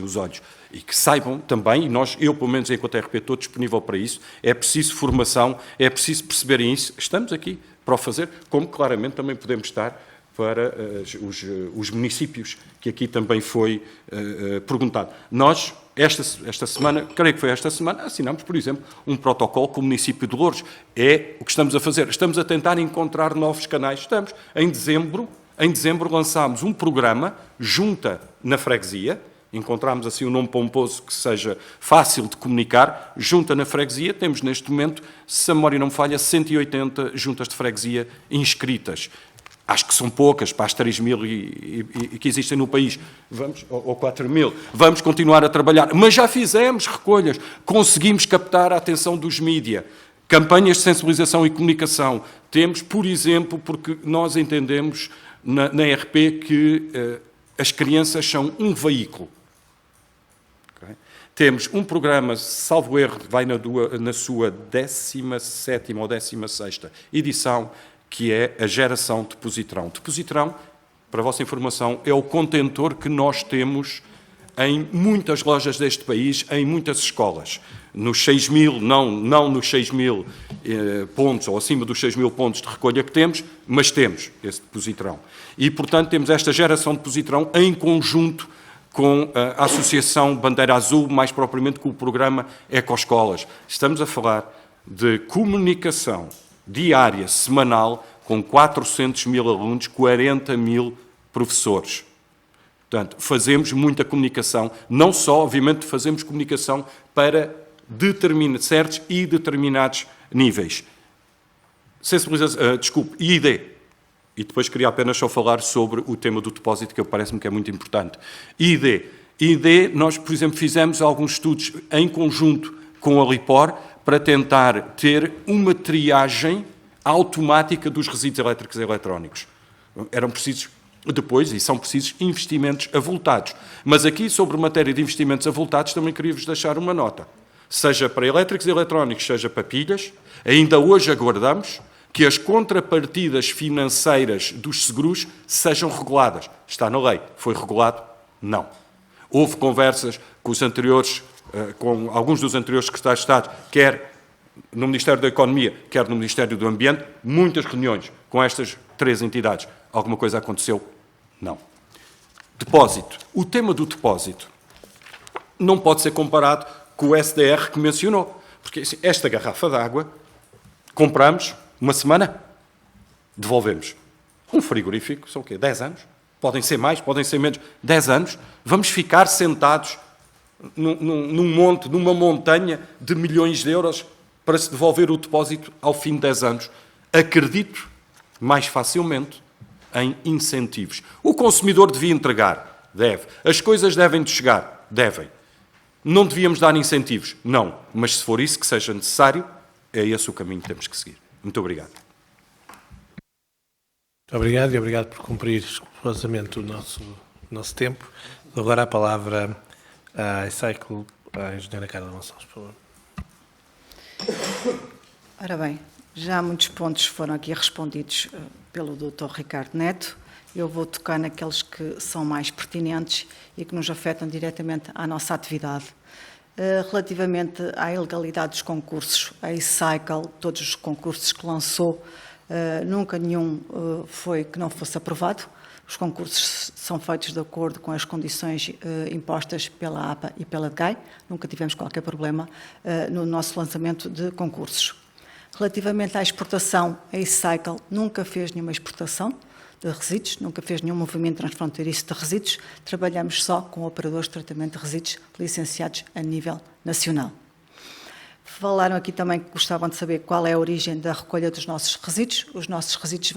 os olhos. E que saibam também, e eu pelo menos enquanto RP estou disponível para isso, é preciso formação, é preciso perceberem isso, estamos aqui para o fazer, como claramente também podemos estar para os municípios, que aqui também foi perguntado. Nós, esta semana, creio que foi esta semana, assinamos, por exemplo, um protocolo com o município de Loures. É o que estamos a fazer. Estamos a tentar encontrar novos canais. Estamos, em dezembro lançámos um programa, Junta na Freguesia, encontramos assim um nome pomposo que seja fácil de comunicar, Junta na Freguesia, temos neste momento, se a memória não me falha, 180 juntas de freguesia inscritas. Acho que são poucas para as 3.000 que existem no país, ou 4.000. Vamos continuar a trabalhar, mas já fizemos recolhas, conseguimos captar a atenção dos mídia, campanhas de sensibilização e comunicação. Temos, por exemplo, porque nós entendemos na RP que as crianças são um veículo. Okay? Temos um programa, salvo erro, vai na sua 17ª ou 16ª edição, que é a geração de Positrão. Positrão, para a vossa informação, é o contentor que nós temos em muitas lojas deste país, em muitas escolas. Nos 6.000, não nos 6.000 pontos, ou acima dos 6.000 pontos de recolha que temos, mas temos esse Positrão. E, portanto, temos esta geração de Positrão em conjunto com a Associação Bandeira Azul, mais propriamente com o programa Ecoescolas. Estamos a falar de comunicação diária, semanal, com 400.000 alunos, 40.000 professores. Portanto, fazemos muita comunicação, não só, obviamente, fazemos comunicação para certos e determinados níveis. ID. E depois queria apenas só falar sobre o tema do depósito, que parece-me que é muito importante. ID E D, nós, por exemplo, fizemos alguns estudos em conjunto com a LIPOR para tentar ter uma triagem automática dos resíduos elétricos e eletrónicos. Eram precisos, depois, e são precisos, investimentos avultados. Mas aqui, sobre matéria de investimentos avultados, também queria-vos deixar uma nota. Seja para elétricos e eletrónicos, seja para pilhas, ainda hoje aguardamos que as contrapartidas financeiras dos seguros sejam reguladas. Está na lei. Foi regulado? Não. Houve conversas com os anteriores, com alguns dos anteriores secretários de Estado, quer no Ministério da Economia, quer no Ministério do Ambiente, muitas reuniões com estas 3 entidades. Alguma coisa aconteceu? Não. Depósito. O tema do depósito não pode ser comparado com o SDR que mencionou. Porque esta garrafa d'água, compramos uma semana, devolvemos. Um frigorífico, são o quê? 10 anos? Podem ser mais, podem ser menos. 10 anos. Vamos ficar sentados numa montanha de milhões de euros para se devolver o depósito ao fim de 10 anos. Acredito mais facilmente em incentivos. O consumidor devia entregar? Deve. As coisas devem de chegar? Devem. Não devíamos dar incentivos? Não. Mas se for isso que seja necessário, é esse o caminho que temos que seguir. Muito obrigado. Muito obrigado e obrigado por cumprir escrupulosamente o nosso tempo. Dou agora a palavra à iCycle, à engenheira Carla Gonçalves, por favor. Ora bem, já muitos pontos foram aqui respondidos pelo Dr. Ricardo Neto. Eu vou tocar naqueles que são mais pertinentes e que nos afetam diretamente à nossa atividade. Relativamente à ilegalidade dos concursos, a iCycle, todos os concursos que lançou, nunca nenhum foi que não fosse aprovado. Os concursos são feitos de acordo com as condições impostas pela APA e pela DGAI. Nunca tivemos qualquer problema no nosso lançamento de concursos. Relativamente à exportação, a iCycle nunca fez nenhuma exportação de resíduos, nunca fez nenhum movimento transfronteiriço de resíduos. Trabalhamos só com operadores de tratamento de resíduos licenciados a nível nacional. Falaram aqui também que gostavam de saber qual é a origem da recolha dos nossos resíduos. Os nossos resíduos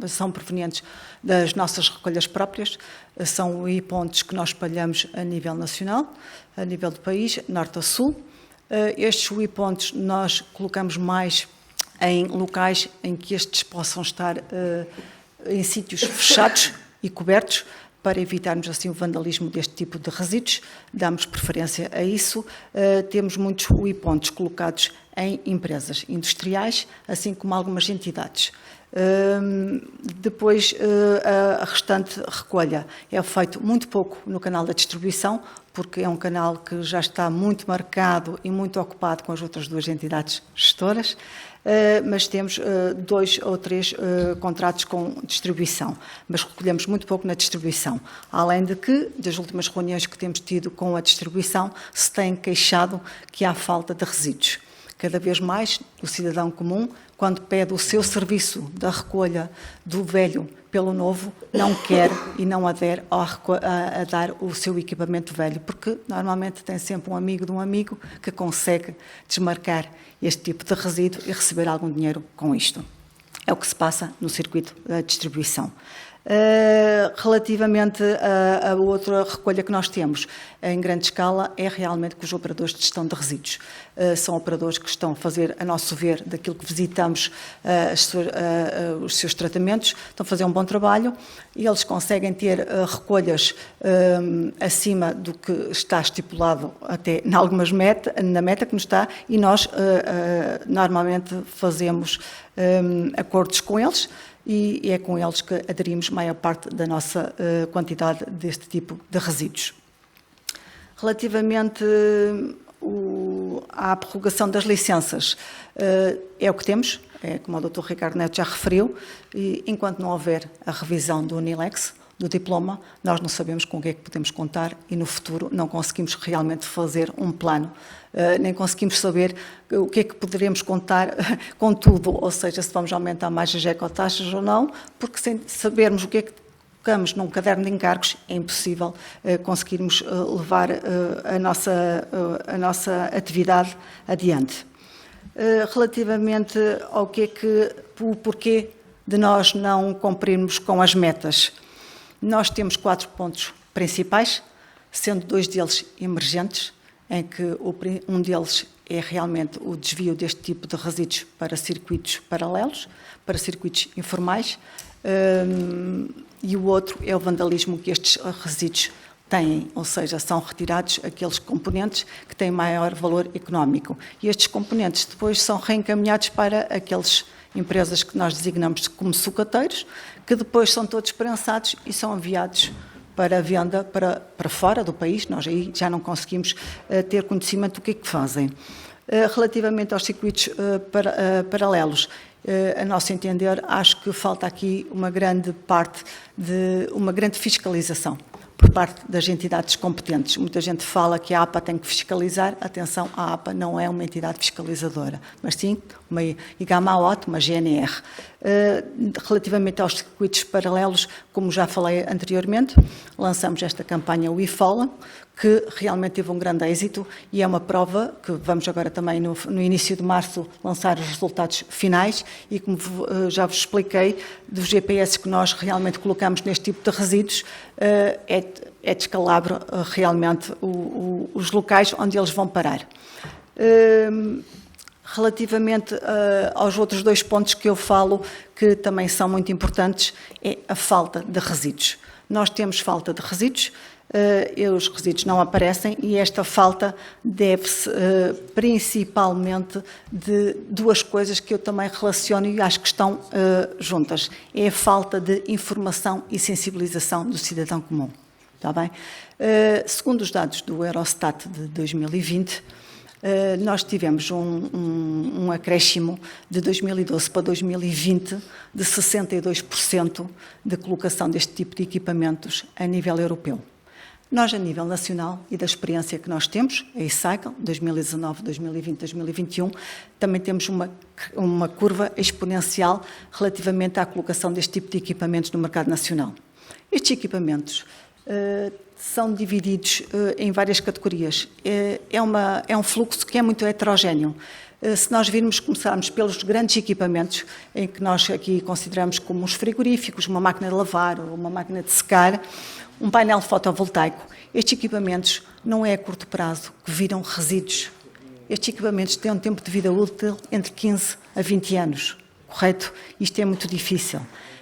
são provenientes das nossas recolhas próprias, são e-pontos que nós espalhamos a nível nacional, a nível do país, norte a sul. Estes e-pontos nós colocamos mais em locais em que estes possam estar em sítios fechados e cobertos, para evitarmos assim o vandalismo deste tipo de resíduos, damos preferência a isso. Temos muitos e-pontos colocados em empresas industriais, assim como algumas entidades. Depois, a restante recolha é feito muito pouco no canal da distribuição, porque é um canal que já está muito marcado e muito ocupado com as outras 2 entidades gestoras, mas temos 2 ou 3 contratos com distribuição, mas recolhemos muito pouco na distribuição. Além de que, das últimas reuniões que temos tido com a distribuição, se tem queixado que há falta de resíduos. Cada vez mais, o cidadão comum, quando pede o seu serviço da recolha do velho pelo novo, não quer e não adere a dar o seu equipamento velho, porque normalmente tem sempre um amigo de um amigo que consegue desmarcar este tipo de resíduo e receber algum dinheiro com isto. É o que se passa no circuito da distribuição. Relativamente a outra recolha que nós temos em grande escala é realmente com os operadores de gestão de resíduos. São operadores que estão a fazer, a nosso ver, daquilo que visitamos os seus tratamentos, estão a fazer um bom trabalho e eles conseguem ter recolhas acima do que está estipulado até em algumas na meta que nos está, e nós normalmente fazemos acordos com eles, e é com eles que aderimos maior parte da nossa quantidade deste tipo de resíduos. Relativamente à prorrogação das licenças, é o que temos, é como o Dr. Ricardo Neto já referiu, e enquanto não houver a revisão do UNILEX, do diploma, nós não sabemos com o que é que podemos contar e no futuro não conseguimos realmente fazer um plano, nem conseguimos saber o que é que poderemos contar com tudo, ou seja, se vamos aumentar mais as ecotaxas ou não, porque sem sabermos o que é que colocamos num caderno de encargos, é impossível conseguirmos levar a nossa atividade adiante. Relativamente ao o porquê de nós não cumprirmos com as metas, nós temos 4 pontos principais. sendo 2 deles emergentes, em que um deles é realmente o desvio deste tipo de resíduos para circuitos paralelos, para circuitos informais, e o outro é o vandalismo que estes resíduos têm, ou seja, são retirados aqueles componentes que têm maior valor económico. E estes componentes depois são reencaminhados para aquelas empresas que nós designamos como sucateiros, que depois são todos prensados e são enviados para venda para fora do país. Nós aí já não conseguimos ter conhecimento do que é que fazem. Relativamente aos circuitos paralelos, a nosso entender, acho que falta aqui uma grande fiscalização por parte das entidades competentes. Muita gente fala que a APA tem que fiscalizar. Atenção, a APA não é uma entidade fiscalizadora, mas sim uma IGAMAOT, uma GNR. Relativamente aos circuitos paralelos, como já falei anteriormente, lançamos esta campanha WeFollowing, que realmente teve um grande êxito e é uma prova que vamos agora também no início de março lançar os resultados finais e, como já vos expliquei, dos GPS que nós realmente colocamos neste tipo de resíduos, é descalabro realmente os locais onde eles vão parar. Relativamente aos outros 2 pontos que eu falo, que também são muito importantes, é a falta de resíduos. Nós temos falta de resíduos, os resíduos não aparecem e esta falta deve-se principalmente de 2 coisas que eu também relaciono e acho que estão juntas. É a falta de informação e sensibilização do cidadão comum. Está bem? Segundo os dados do Eurostat de 2020, nós tivemos um acréscimo de 2012 para 2020 de 62% de colocação deste tipo de equipamentos a nível europeu. Nós, a nível nacional e da experiência que nós temos, a e-cycle, 2019, 2020, 2021, também temos uma curva exponencial relativamente à colocação deste tipo de equipamentos no mercado nacional. Estes equipamentos são divididos em várias categorias. É um fluxo que é muito heterogéneo. Se nós começarmos pelos grandes equipamentos, em que nós aqui consideramos como os frigoríficos, uma máquina de lavar ou uma máquina de secar, um painel fotovoltaico, estes equipamentos não é a curto prazo que viram resíduos. Estes equipamentos têm um tempo de vida útil entre 15 a 20 anos, correto? Isto é muito difícil.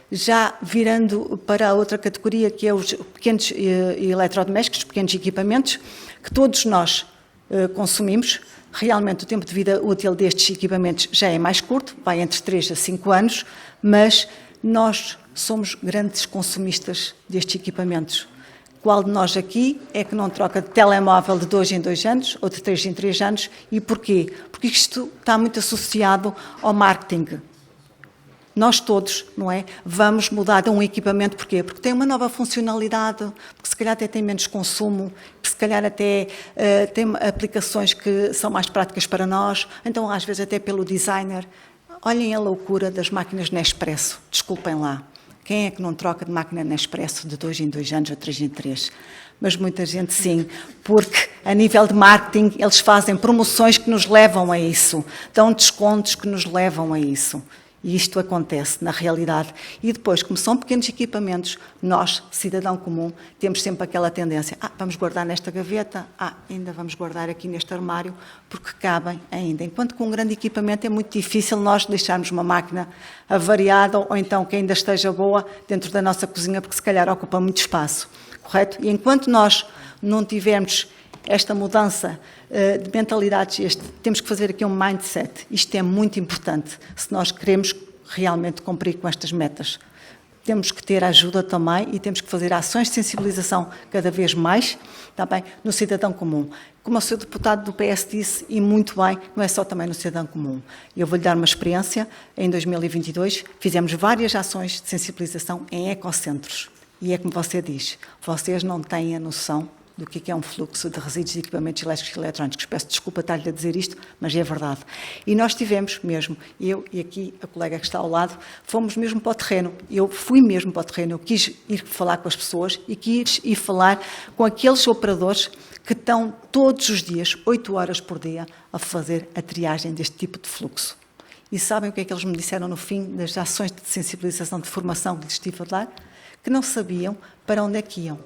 Já virando para a outra categoria, que é os pequenos eletrodomésticos, pequenos equipamentos, que todos nós consumimos, realmente o tempo de vida útil destes equipamentos já é mais curto, vai entre 3 a 5 anos, mas nós somos grandes consumistas destes equipamentos. Qual de nós aqui é que não troca de telemóvel de 2 em 2 anos ou de 3 em 3 anos? E porquê? Porque isto está muito associado ao marketing. Nós todos, não é? Vamos mudar de um equipamento, porquê? Porque tem uma nova funcionalidade, porque se calhar até tem menos consumo, porque se calhar até tem aplicações que são mais práticas para nós, então às vezes até pelo designer. Olhem a loucura das máquinas Nespresso, desculpem lá. Quem é que não troca de máquina Nespresso de 2 em 2 anos ou 3 em 3? Mas muita gente sim, porque a nível de marketing eles fazem promoções que nos levam a isso, dão descontos que nos levam a isso. E isto acontece na realidade. E depois, como são pequenos equipamentos, nós, cidadão comum, temos sempre aquela tendência, vamos guardar nesta gaveta, ainda vamos guardar aqui neste armário, porque cabem ainda. Enquanto que um grande equipamento é muito difícil nós deixarmos uma máquina avariada ou então que ainda esteja boa dentro da nossa cozinha, porque se calhar ocupa muito espaço, correto? E enquanto nós não tivermos esta mudança de mentalidades, temos que fazer aqui um mindset. Isto é muito importante se nós queremos realmente cumprir com estas metas. Temos que ter ajuda também e temos que fazer ações de sensibilização cada vez mais, também no cidadão comum. Como o Sr. Deputado do PS disse, e muito bem, não é só também no cidadão comum. Eu vou-lhe dar uma experiência. Em 2022 fizemos várias ações de sensibilização em ecocentros. E é como você diz, vocês não têm a noção do que é um fluxo de resíduos de equipamentos elétricos e eletrónicos. Peço desculpa estar-lhe a dizer isto, mas é verdade. E nós tivemos mesmo, eu e aqui a colega que está ao lado, fomos mesmo para o terreno. Eu fui mesmo para o terreno, eu quis ir falar com as pessoas e quis ir falar com aqueles operadores que estão todos os dias, 8 horas por dia, a fazer a triagem deste tipo de fluxo. E sabem o que é que eles me disseram no fim das ações de sensibilização, de formação que lhes estive a dar? Que não sabiam para onde é que iam.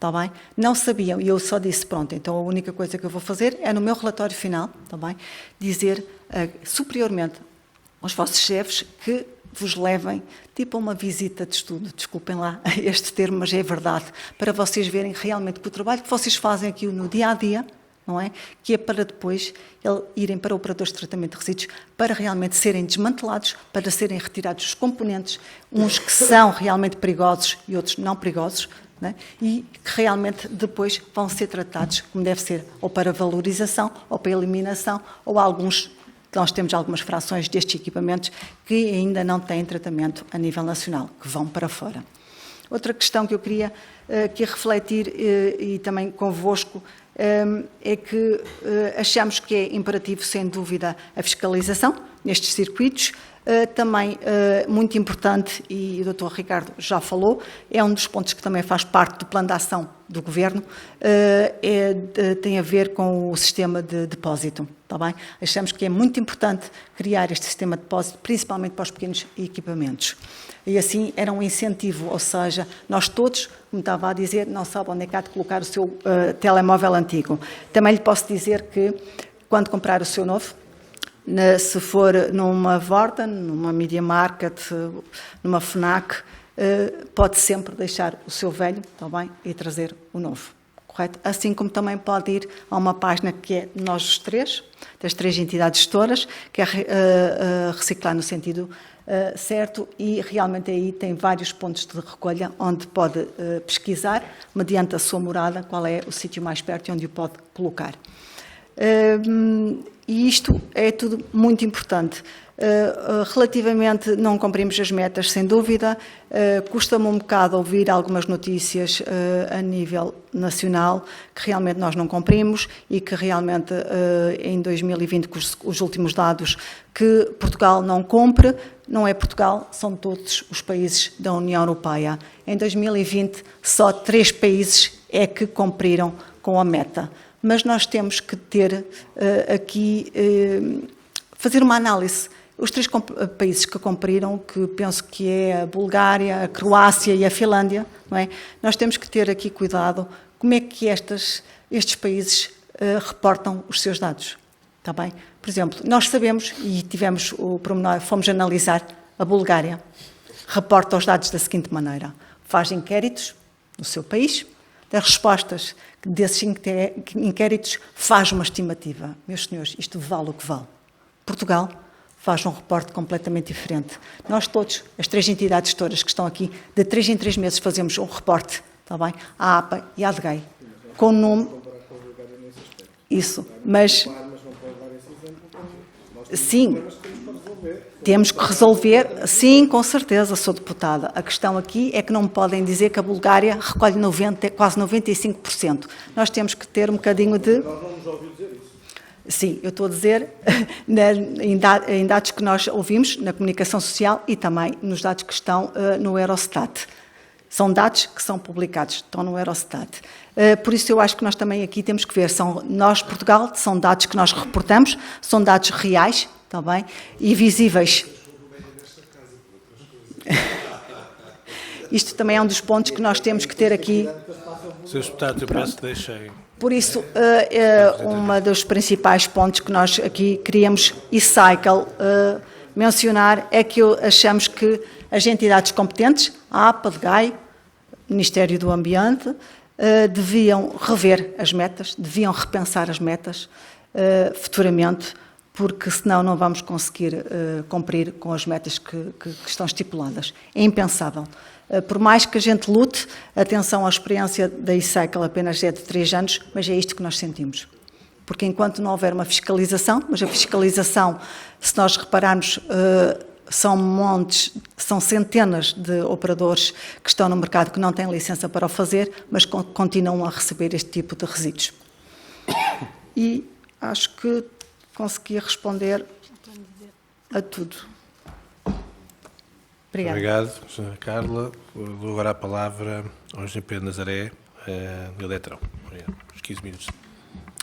Está bem? Não sabiam, e eu só disse, pronto, então a única coisa que eu vou fazer é no meu relatório final, está bem? Dizer superiormente aos vossos chefes que vos levem, tipo a uma visita de estudo, desculpem lá este termo, mas é verdade, para vocês verem realmente que o trabalho que vocês fazem aqui no dia-a-dia, não é? Que é para depois irem para operadores de tratamento de resíduos, para realmente serem desmantelados, para serem retirados os componentes, uns que são realmente perigosos e outros não perigosos, não é? E que realmente depois vão ser tratados como deve ser, ou para valorização, ou para eliminação, ou alguns, nós temos algumas frações destes equipamentos que ainda não têm tratamento a nível nacional, que vão para fora. Outra questão que eu queria aqui refletir e também convosco é que achamos que é imperativo, sem dúvida, a fiscalização nestes circuitos. Também muito importante, e o Dr. Ricardo já falou, é um dos pontos que também faz parte do plano de ação do Governo, tem a ver com o sistema de depósito. Está bem? Achamos que é muito importante criar este sistema de depósito, principalmente para os pequenos equipamentos. E assim era um incentivo, ou seja, nós todos, como estava a dizer, não sabe onde é que há de colocar o seu telemóvel antigo. Também lhe posso dizer que, quando comprar o seu novo, se for numa Vorten, numa Media Market, numa FNAC, pode sempre deixar o seu velho, está bem, e trazer o novo. Correto? Assim como também pode ir a uma página que é nós os três, das 3 entidades gestoras, que é reciclar no sentido certo, e realmente aí tem vários pontos de recolha onde pode pesquisar, mediante a sua morada, qual é o sítio mais perto e onde o pode colocar. E isto é tudo muito importante. Relativamente, não cumprimos as metas, sem dúvida. Custa-me um bocado ouvir algumas notícias a nível nacional que realmente nós não cumprimos e que realmente em 2020, com os últimos dados, que Portugal não cumpre. Não é Portugal, são todos os países da União Europeia. Em 2020, só 3 países é que cumpriram com a meta. Mas nós temos que ter aqui, fazer uma análise. Os 3 países que cumpriram, que penso que é a Bulgária, a Croácia e a Finlândia, não é? Nós temos que ter aqui cuidado como é que estes países reportam os seus dados. Está bem? Por exemplo, nós sabemos, e tivemos o pormenor, fomos analisar, a Bulgária reporta os dados da seguinte maneira: faz inquéritos no seu país, das respostas desses inquéritos faz uma estimativa. Meus senhores, isto vale o que vale. Portugal faz um reporte completamente diferente. Nós todos, as 3 entidades todas que estão aqui, de 3 em 3 meses fazemos um reporte, está bem? A APA e a ADGEI, com o número... Isso, mas... Sim, temos que resolver, sim, com certeza, sou deputada. A questão aqui é que não me podem dizer que a Bulgária recolhe quase 95%. Nós temos que ter um bocadinho de... Nós não nos ouviu dizer isso. Sim, eu estou a dizer em dados que nós ouvimos na comunicação social e também nos dados que estão no Eurostat. São dados que são publicados, estão no Eurostat. Por isso eu acho que nós também aqui temos que ver, nós, Portugal, são dados que nós reportamos, são dados reais, está bem, e visíveis. Isto também é um dos pontos que nós temos que ter aqui. Sr. Deputado, eu peço que deixem... Por isso, um dos principais pontos que nós aqui queríamos, e-cycle, mencionar, é que achamos que as entidades competentes, a APA, a DGEI, Ministério do Ambiente, deviam rever as metas, deviam repensar as metas futuramente, porque senão não vamos conseguir cumprir com as metas que estão estipuladas. É impensável. Por mais que a gente lute, atenção, a experiência da e-cycle apenas é de 3 anos, mas é isto que nós sentimos. Porque enquanto não houver uma fiscalização, mas a fiscalização, se nós repararmos, são centenas de operadores que estão no mercado que não têm licença para o fazer, mas continuam a receber este tipo de resíduos. E acho que consegui responder a tudo. Obrigada. Obrigado, Sra. Carla. Dou agora a palavra ao Engenheiro Pedro Nazaré, do Eletrão. Obrigado. Os 15 minutos.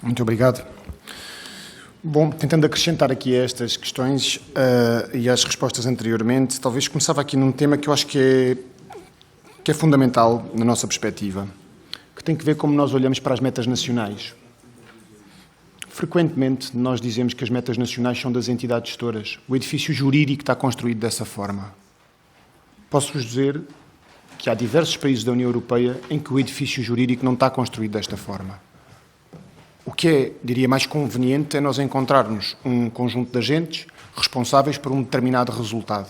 Muito obrigado. Bom, tentando acrescentar aqui a estas questões e às respostas anteriormente, talvez começava aqui num tema que eu acho que é fundamental na nossa perspectiva. que tem que ver como nós olhamos para as metas nacionais. Frequentemente nós dizemos que as metas nacionais são das entidades gestoras. O edifício jurídico está construído dessa forma. Posso-vos dizer que há diversos países da União Europeia em que o edifício jurídico não está construído desta forma. O que é, diria, mais conveniente é nós encontrarmos um conjunto de agentes responsáveis por um determinado resultado.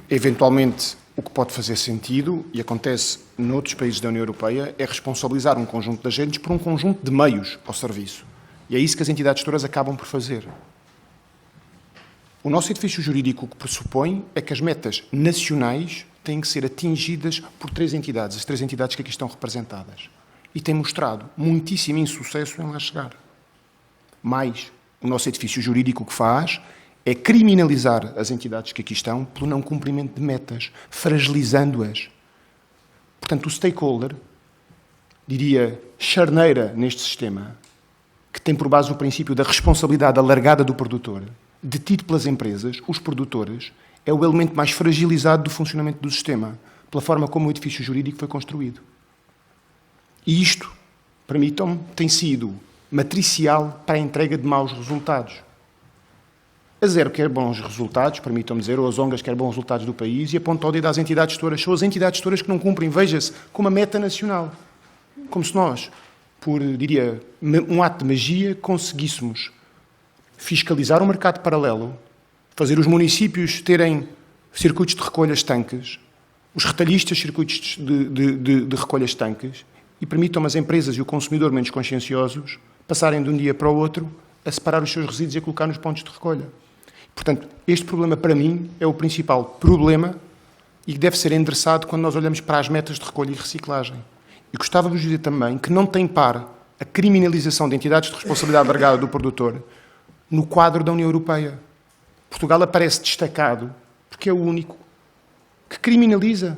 Eventualmente, o que pode fazer sentido, e acontece noutros países da União Europeia, é responsabilizar um conjunto de agentes por um conjunto de meios ao serviço. E é isso que as entidades gestoras acabam por fazer. O nosso edifício jurídico o que pressupõe é que as metas nacionais têm que ser atingidas por 3 entidades, as 3 entidades que aqui estão representadas. E tem mostrado muitíssimo insucesso em lá chegar. Mas o nosso edifício jurídico o que faz é criminalizar as entidades que aqui estão pelo não cumprimento de metas, fragilizando-as. Portanto, o stakeholder, diria, charneira neste sistema, que tem por base o princípio da responsabilidade alargada do produtor, detido pelas empresas, os produtores, é o elemento mais fragilizado do funcionamento do sistema, pela forma como o edifício jurídico foi construído. E isto, permitam-me, tem sido matricial para a entrega de maus resultados. A Zero quer bons resultados, permitam-me dizer, ou a Zongas quer bons resultados do país e aponta o dedo às entidades gestoras. São as entidades gestoras que não cumprem, veja-se, com uma meta nacional. Como se nós, por, diria, um ato de magia, conseguíssemos fiscalizar um mercado paralelo, fazer os municípios terem circuitos de recolha estanques, os retalhistas circuitos de recolha estanques, e permitam as empresas e o consumidor menos conscienciosos passarem de um dia para o outro a separar os seus resíduos e a colocar nos pontos de recolha. Portanto, este problema, para mim, é o principal problema e que deve ser endereçado quando nós olhamos para as metas de recolha e reciclagem. E gostava de vos dizer também que não tem par a criminalização de entidades de responsabilidade alargada do produtor no quadro da União Europeia. Portugal aparece destacado porque é o único que criminaliza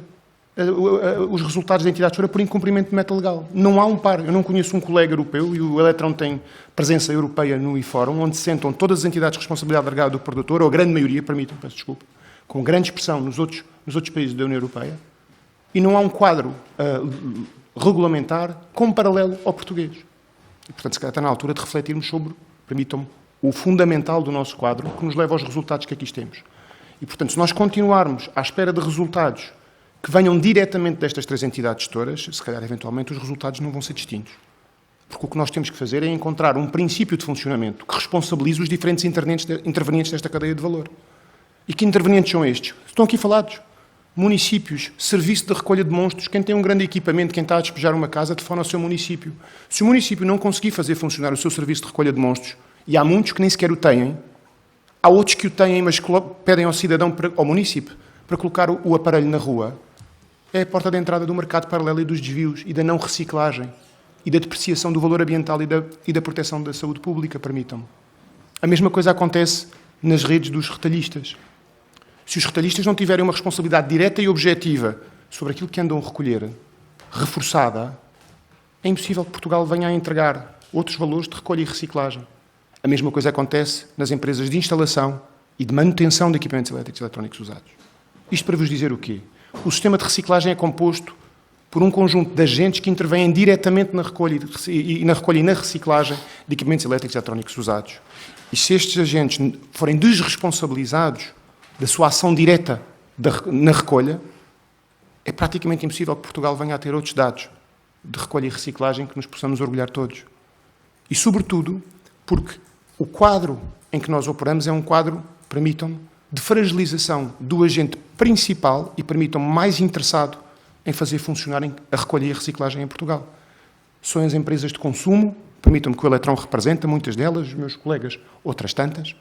os resultados da entidade gestora por incumprimento de meta legal. Não há um par. Eu não conheço um colega europeu, e o Eletrão tem presença europeia no IFórum, onde se sentam todas as entidades de responsabilidade alargada do produtor, ou a grande maioria, permitam-me, peço desculpa, com grande expressão nos outros países da União Europeia, e não há um quadro regulamentar com paralelo ao português. E, portanto, se calhar está na altura de refletirmos sobre, permitam-me, o fundamental do nosso quadro, que nos leva aos resultados que aqui temos. E, portanto, se nós continuarmos à espera de resultados que venham diretamente destas 3 entidades gestoras, se calhar, eventualmente, os resultados não vão ser distintos. Porque o que nós temos que fazer é encontrar um princípio de funcionamento que responsabilize os diferentes intervenientes desta cadeia de valor. E que intervenientes são estes? Estão aqui falados. Municípios, serviço de recolha de monstros, quem tem um grande equipamento, quem está a despejar uma casa, telefona ao seu município. Se o município não conseguir fazer funcionar o seu serviço de recolha de monstros, e há muitos que nem sequer o têm, há outros que o têm, mas pedem ao cidadão, ao município, para colocar o aparelho na rua, é a porta de entrada do mercado paralelo e dos desvios e da não reciclagem e da depreciação do valor ambiental e da proteção da saúde pública, permitam-me. A mesma coisa acontece nas redes dos retalhistas. Se os retalhistas não tiverem uma responsabilidade direta e objetiva sobre aquilo que andam a recolher, reforçada, é impossível que Portugal venha a entregar outros valores de recolha e reciclagem. A mesma coisa acontece nas empresas de instalação e de manutenção de equipamentos elétricos e eletrónicos usados. Isto para vos dizer o quê? O sistema de reciclagem é composto por um conjunto de agentes que intervêm diretamente na recolha e na reciclagem de equipamentos elétricos e eletrónicos usados. E se estes agentes forem desresponsabilizados da sua ação direta na recolha, é praticamente impossível que Portugal venha a ter outros dados de recolha e reciclagem que nos possamos orgulhar todos. E, sobretudo, porque o quadro em que nós operamos é um quadro, permitam-me, de fragilização do agente principal e, permitam-me, mais interessado em fazer funcionar a recolha e a reciclagem em Portugal. São as empresas de consumo, permitam-me que o Eletrão representa, muitas delas, os meus colegas, outras tantas,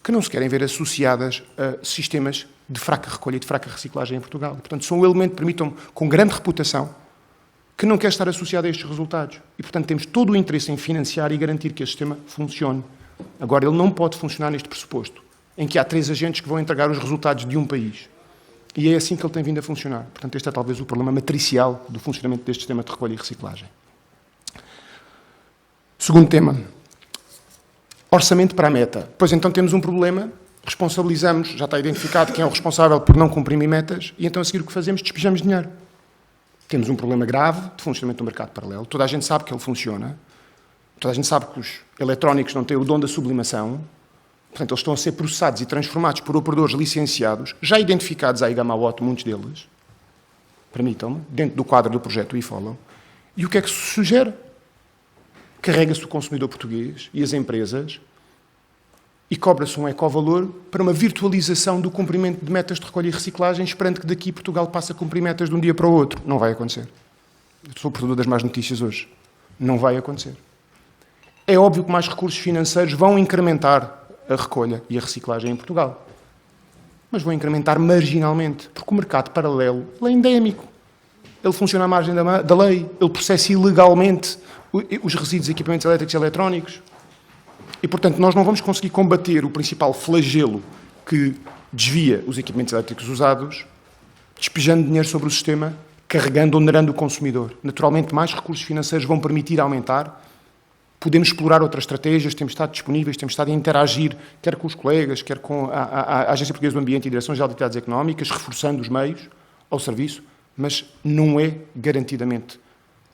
que não se querem ver associadas a sistemas de fraca recolha e de fraca reciclagem em Portugal. E, portanto, são um elemento, permitam-me, com grande reputação, que não quer estar associado a estes resultados. E, portanto, temos todo o interesse em financiar e garantir que este sistema funcione. Agora, ele não pode funcionar neste pressuposto, em que há 3 agentes que vão entregar os resultados de um país. E é assim que ele tem vindo a funcionar. Portanto, este é talvez o problema matricial do funcionamento deste sistema de recolha e reciclagem. Segundo tema. Orçamento para a meta. Pois então temos um problema, responsabilizamos, já está identificado quem é o responsável por não cumprir metas, e então a seguir o que fazemos? Despejamos dinheiro. Temos um problema grave de funcionamento do mercado paralelo. Toda a gente sabe que ele funciona. Toda a gente sabe que os eletrónicos não têm o dom da sublimação. Portanto, eles estão a ser processados e transformados por operadores licenciados, já identificados à Igamewatt, muitos deles, permitam-me, dentro do quadro do projeto eFollow. E o que é que se sugere? Carrega-se o consumidor português e as empresas e cobra-se um ecovalor para uma virtualização do cumprimento de metas de recolha e reciclagem, esperando que daqui Portugal passe a cumprir metas de um dia para o outro. Não vai acontecer. Eu sou o portador das más notícias hoje. Não vai acontecer. É óbvio que mais recursos financeiros vão incrementar a recolha e a reciclagem em Portugal. Mas vão incrementar marginalmente, porque o mercado paralelo é endémico. Ele funciona à margem da lei, ele processa ilegalmente os resíduos de equipamentos elétricos e eletrónicos. E, portanto, nós não vamos conseguir combater o principal flagelo que desvia os equipamentos elétricos usados, despejando dinheiro sobre o sistema, carregando, onerando o consumidor. Naturalmente, mais recursos financeiros vão permitir aumentar. Podemos explorar outras estratégias, temos estado disponíveis, temos estado a interagir, quer com os colegas, quer com a Agência Portuguesa do Ambiente e a Direção-Geral de Atividades Económicas, reforçando os meios ao serviço, mas não é garantidamente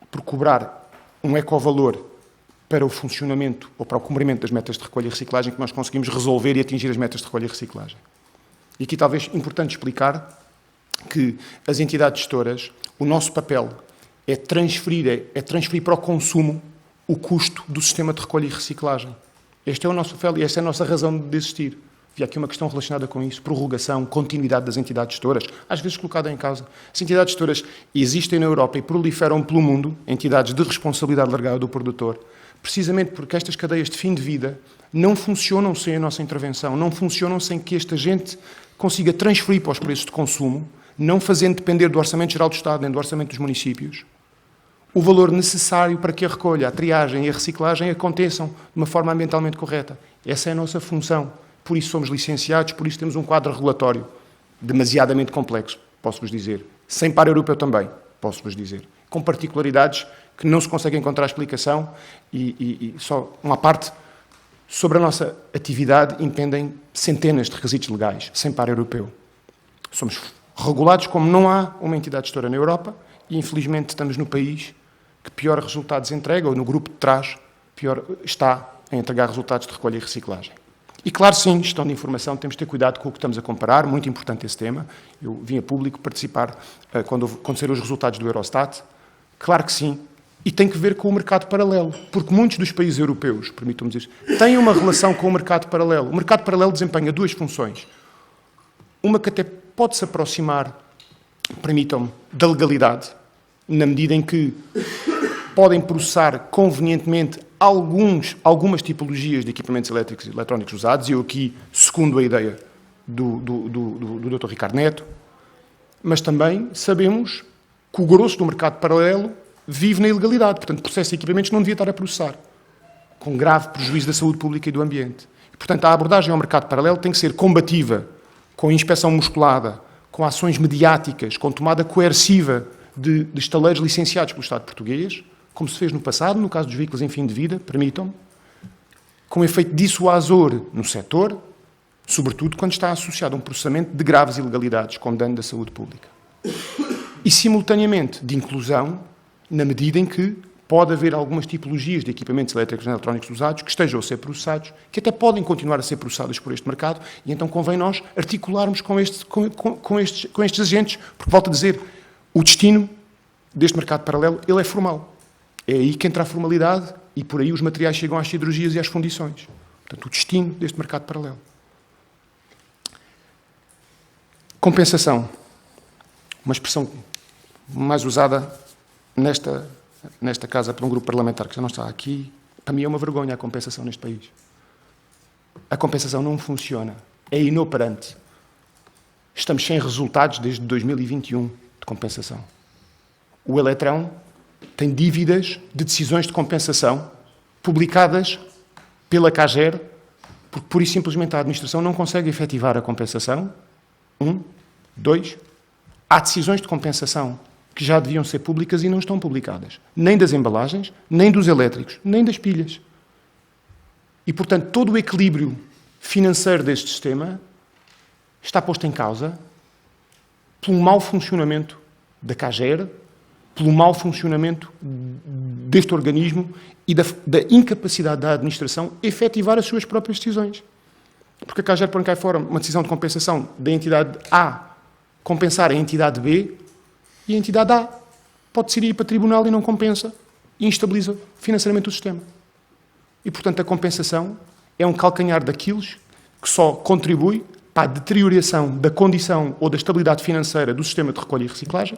por cobrar um ecovalor para o funcionamento ou para o cumprimento das metas de recolha e reciclagem que nós conseguimos resolver e atingir as metas de recolha e reciclagem. E aqui talvez importante explicar que as entidades gestoras, o nosso papel é transferir para o consumo o custo do sistema de recolha e reciclagem. Este é o nosso papel e esta é a nossa razão de existir. Havia aqui uma questão relacionada com isso, prorrogação, continuidade das entidades gestoras, às vezes colocada em causa. As entidades gestoras existem na Europa e proliferam pelo mundo, entidades de responsabilidade largada do produtor, precisamente porque estas cadeias de fim de vida não funcionam sem a nossa intervenção, não funcionam sem que este agente consiga transferir para os preços de consumo, não fazendo depender do Orçamento Geral do Estado nem do Orçamento dos municípios, o valor necessário para que a recolha, a triagem e a reciclagem aconteçam de uma forma ambientalmente correta. Essa é a nossa função. Por isso somos licenciados, por isso temos um quadro regulatório demasiadamente complexo, posso-vos dizer. Sem par europeu também, posso-vos dizer. Com particularidades que não se consegue encontrar explicação e só uma parte sobre a nossa atividade impendem centenas de requisitos legais, sem par europeu. Somos regulados como não há uma entidade gestora na Europa e, infelizmente, estamos no país que pior resultados entrega, ou no grupo de trás, pior está a entregar resultados de recolha e reciclagem. E, claro, sim, gestão de informação, temos de ter cuidado com o que estamos a comparar, muito importante esse tema. Eu vim a público participar quando saíram os resultados do Eurostat. Claro que sim, e tem que ver com o mercado paralelo, porque muitos dos países europeus, permitam-me dizer, têm uma relação com o mercado paralelo. O mercado paralelo desempenha duas funções. Uma que até pode se aproximar, permitam-me, da legalidade, na medida em que podem processar convenientemente algumas tipologias de equipamentos elétricos e eletrónicos usados, e eu aqui segundo a ideia do Dr. Ricardo Neto, mas também sabemos que o grosso do mercado paralelo vive na ilegalidade, portanto, processa equipamentos que não devia estar a processar, com grave prejuízo da saúde pública e do ambiente. E, portanto, a abordagem ao mercado paralelo tem que ser combativa, com inspeção musculada, com ações mediáticas, com tomada coerciva de estaleiros licenciados pelo Estado português, como se fez no passado, no caso dos veículos em fim de vida, permitam-me, com efeito dissuasor no setor, sobretudo quando está associado a um processamento de graves ilegalidades com dano da saúde pública. E, simultaneamente, de inclusão, na medida em que pode haver algumas tipologias de equipamentos elétricos e eletrónicos usados que estejam a ser processados, que até podem continuar a ser processados por este mercado, e então convém nós articularmos com estes agentes, porque, volto a dizer, o destino deste mercado paralelo, ele é formal. É aí que entra a formalidade e por aí os materiais chegam às siderurgias e às fundições. Portanto, o destino deste mercado paralelo. Compensação. Uma expressão mais usada nesta casa por um grupo parlamentar que já não está aqui. Para mim é uma vergonha a compensação neste país. A compensação não funciona. É inoperante. Estamos sem resultados desde 2021 de compensação. O Eletrão tem dívidas de decisões de compensação publicadas pela CAGER, porque pura e simplesmente a administração não consegue efetivar a compensação. 2, há decisões de compensação que já deviam ser públicas e não estão publicadas. Nem das embalagens, nem dos elétricos, nem das pilhas. E, portanto, todo o equilíbrio financeiro deste sistema está posto em causa pelo mau funcionamento da CAGER pelo mau funcionamento deste organismo e da incapacidade da administração efetivar as suas próprias decisões. Porque a CAGER põe cá fora uma decisão de compensação da entidade A compensar a entidade B e a entidade A pode decidir ir para o tribunal e não compensa e instabiliza financeiramente o sistema. E, portanto, a compensação é um calcanhar daqueles que só contribui para a deterioração da condição ou da estabilidade financeira do sistema de recolha e reciclagem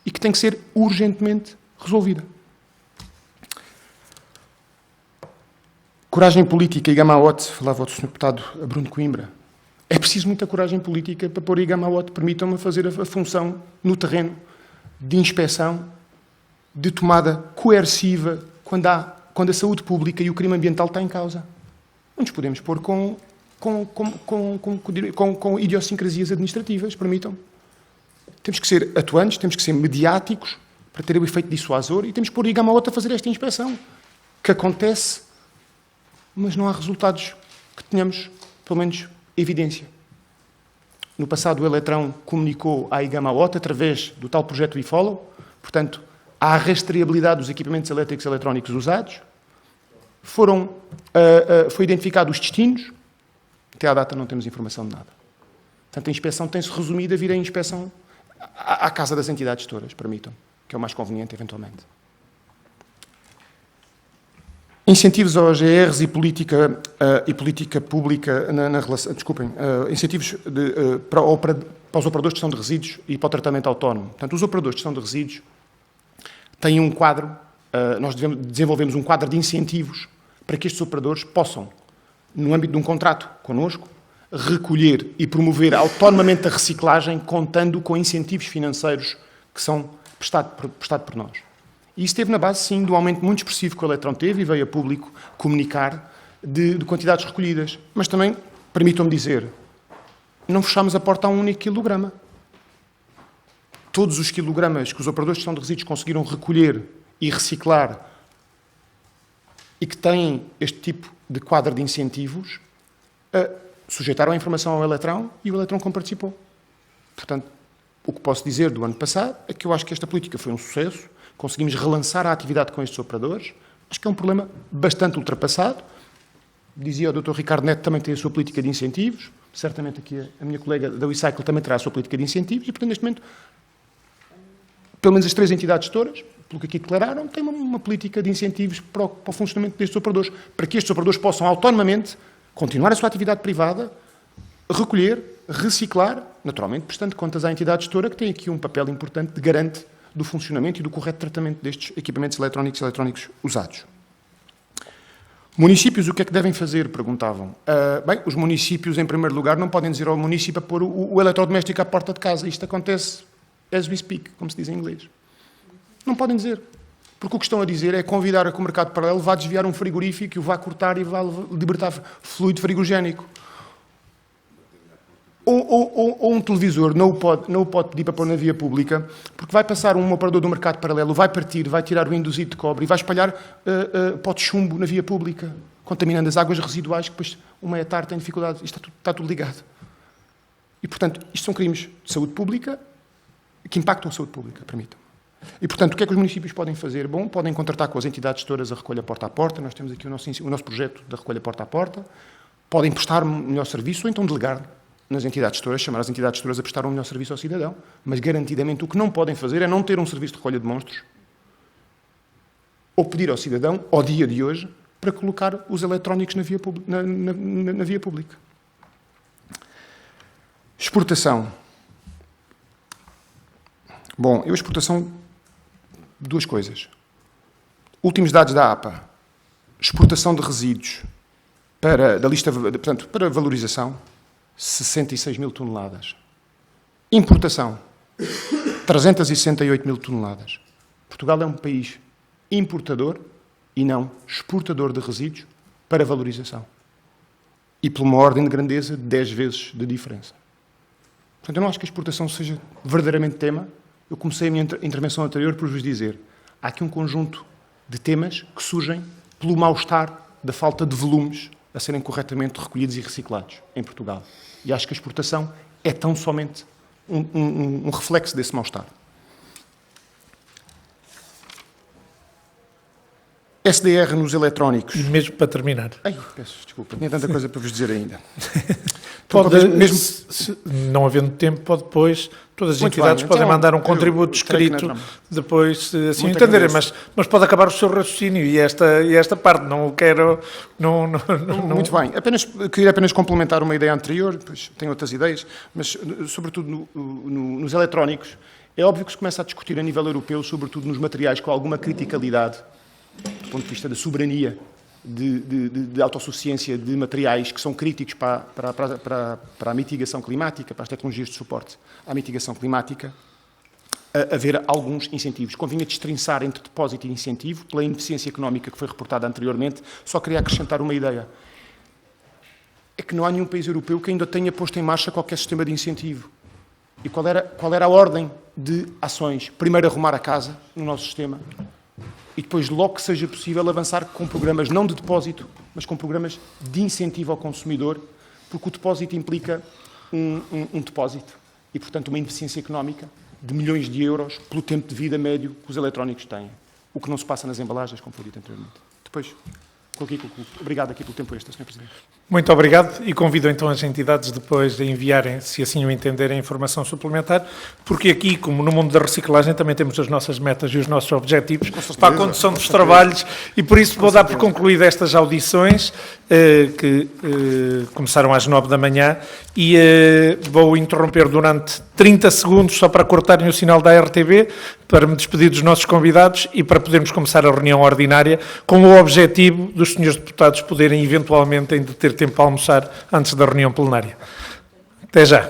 e que tem que ser urgentemente resolvida. Coragem política e Gamaote, falava o Sr. Deputado Bruno Coimbra. É preciso muita coragem política para pôr Gamaote, permitam-me fazer a função no terreno de inspeção, de tomada coerciva, quando a saúde pública e o crime ambiental está em causa. Não nos podemos pôr com idiosincrasias administrativas, permitam-me. Temos que ser atuantes, temos que ser mediáticos para ter o efeito dissuasor e temos que pôr Gamaote a fazer esta inspeção, que acontece, mas não há resultados que tenhamos, pelo menos, evidência. No passado, o Eletrão comunicou à Gamaote através do tal projeto eFollow, portanto, há a rastreabilidade dos equipamentos elétricos e eletrónicos usados, foi identificado os destinos, até à data não temos informação de nada. Portanto, a inspeção tem-se resumido a vir a inspeção à casa das entidades gestoras, permitam, que é o mais conveniente, eventualmente. Incentivos aos OGRs e política pública na relação... Desculpem, incentivos para os operadores de gestão de resíduos e para o tratamento autónomo. Portanto, os operadores de gestão de resíduos têm um quadro, nós desenvolvemos um quadro de incentivos para que estes operadores possam, no âmbito de um contrato connosco, recolher e promover autonomamente a reciclagem, contando com incentivos financeiros que são prestados por nós. E isso esteve na base, sim, do aumento muito expressivo que o Eletrão teve e veio a público comunicar de quantidades recolhidas. Mas também, permitam-me dizer, não fechámos a porta a um único quilograma. Todos os quilogramas que os operadores de gestão de resíduos conseguiram recolher e reciclar e que têm este tipo de quadro de incentivos, sujeitaram a informação ao Eletrão e o Eletrão comparticipou. Portanto, o que posso dizer do ano passado é que eu acho que esta política foi um sucesso, conseguimos relançar a atividade com estes operadores, acho que é um problema bastante ultrapassado. Dizia o Dr. Ricardo Neto também tem a sua política de incentivos, certamente aqui a minha colega da WeCycle também terá a sua política de incentivos e, portanto, neste momento, pelo menos as 3 entidades gestoras, pelo que aqui declararam, têm uma política de incentivos para o funcionamento destes operadores, para que estes operadores possam autonomamente continuar a sua atividade privada, recolher, reciclar, naturalmente, prestando contas à entidade gestora, que tem aqui um papel importante de garante do funcionamento e do correto tratamento destes equipamentos eletrónicos e eletrónicos usados. Municípios, o que é que devem fazer? Perguntavam. Bem, os municípios, em primeiro lugar, não podem dizer ao município a pôr o eletrodoméstico à porta de casa. Isto acontece as we speak, como se diz em inglês. Não podem dizer. Porque o que estão a dizer é convidar a que o mercado paralelo vá desviar um frigorífico, o vá cortar e vá libertar fluido frigogénico. Ou um televisor não o pode pedir para pôr na via pública, porque vai passar um operador do mercado paralelo, vai partir, vai tirar o induzido de cobre e vai espalhar pó de chumbo na via pública, contaminando as águas residuais, que depois uma tarde tem dificuldade. Isto está tudo ligado. E, portanto, isto são crimes de saúde pública que impactam a saúde pública, permitam. E, portanto, o que é que os municípios podem fazer? Bom, podem contratar com as entidades gestoras a recolha porta a porta. Nós temos aqui o nosso projeto da recolha porta a porta. Podem prestar um melhor serviço ou então delegar nas entidades gestoras, chamar as entidades gestoras a prestar um melhor serviço ao cidadão. Mas, garantidamente, o que não podem fazer é não ter um serviço de recolha de monstros ou pedir ao cidadão, ao dia de hoje, para colocar os eletrónicos na via pública. Exportação. Bom, exportação, 2 coisas. Últimos dados da APA. Exportação de resíduos da lista, portanto, para valorização, 66 mil toneladas. Importação, 368 mil toneladas. Portugal é um país importador e não exportador de resíduos para valorização. E por uma ordem de grandeza de 10 vezes de diferença. Portanto, eu não acho que a exportação seja verdadeiramente tema. Eu comecei a minha intervenção anterior por vos dizer, há aqui um conjunto de temas que surgem pelo mal-estar da falta de volumes a serem corretamente recolhidos e reciclados em Portugal. E acho que a exportação é tão somente um reflexo desse mal-estar. SDR nos eletrónicos. E mesmo para terminar. Ai, peço desculpa, tinha tanta coisa para vos dizer ainda. Pode, mesmo... não havendo tempo, pode depois, todas as Muito entidades bem, podem então, mandar um eu contributo terei que escrito, não. depois, se assim Muito entenderem, agradeço. mas pode acabar o seu raciocínio e esta parte, não o quero... Não, Muito bem. Queria apenas complementar uma ideia anterior, pois tenho outras ideias, mas sobretudo nos eletrónicos. É óbvio que se começa a discutir a nível europeu, sobretudo nos materiais com alguma criticalidade, do ponto de vista da soberania, de autossuficiência de materiais que são críticos para a mitigação climática, para as tecnologias de suporte à mitigação climática, haver alguns incentivos. Convinha destrinçar entre depósito e incentivo, pela ineficiência económica que foi reportada anteriormente. Só queria acrescentar uma ideia. É que não há nenhum país europeu que ainda tenha posto em marcha qualquer sistema de incentivo. E qual era a ordem de ações? Primeiro arrumar a casa no nosso sistema e depois, logo que seja possível, avançar com programas não de depósito, mas com programas de incentivo ao consumidor, porque o depósito implica um depósito e, portanto, uma ineficiência económica de milhões de euros pelo tempo de vida médio que os eletrónicos têm. O que não se passa nas embalagens, como foi dito anteriormente. Depois, obrigado aqui pelo tempo extra, Sr. Presidente. Muito obrigado e convido então as entidades depois a enviarem, se assim o entenderem, informação suplementar, porque aqui, como no mundo da reciclagem, também temos as nossas metas e os nossos objetivos para a condução dos trabalhos e por isso vou dar por concluída estas audições que começaram às 9 da manhã e vou interromper durante 30 segundos só para cortarem o sinal da RTB, para me despedir dos nossos convidados e para podermos começar a reunião ordinária com o objetivo dos senhores deputados poderem eventualmente ainda ter tempo para almoçar antes da reunião plenária. Até já.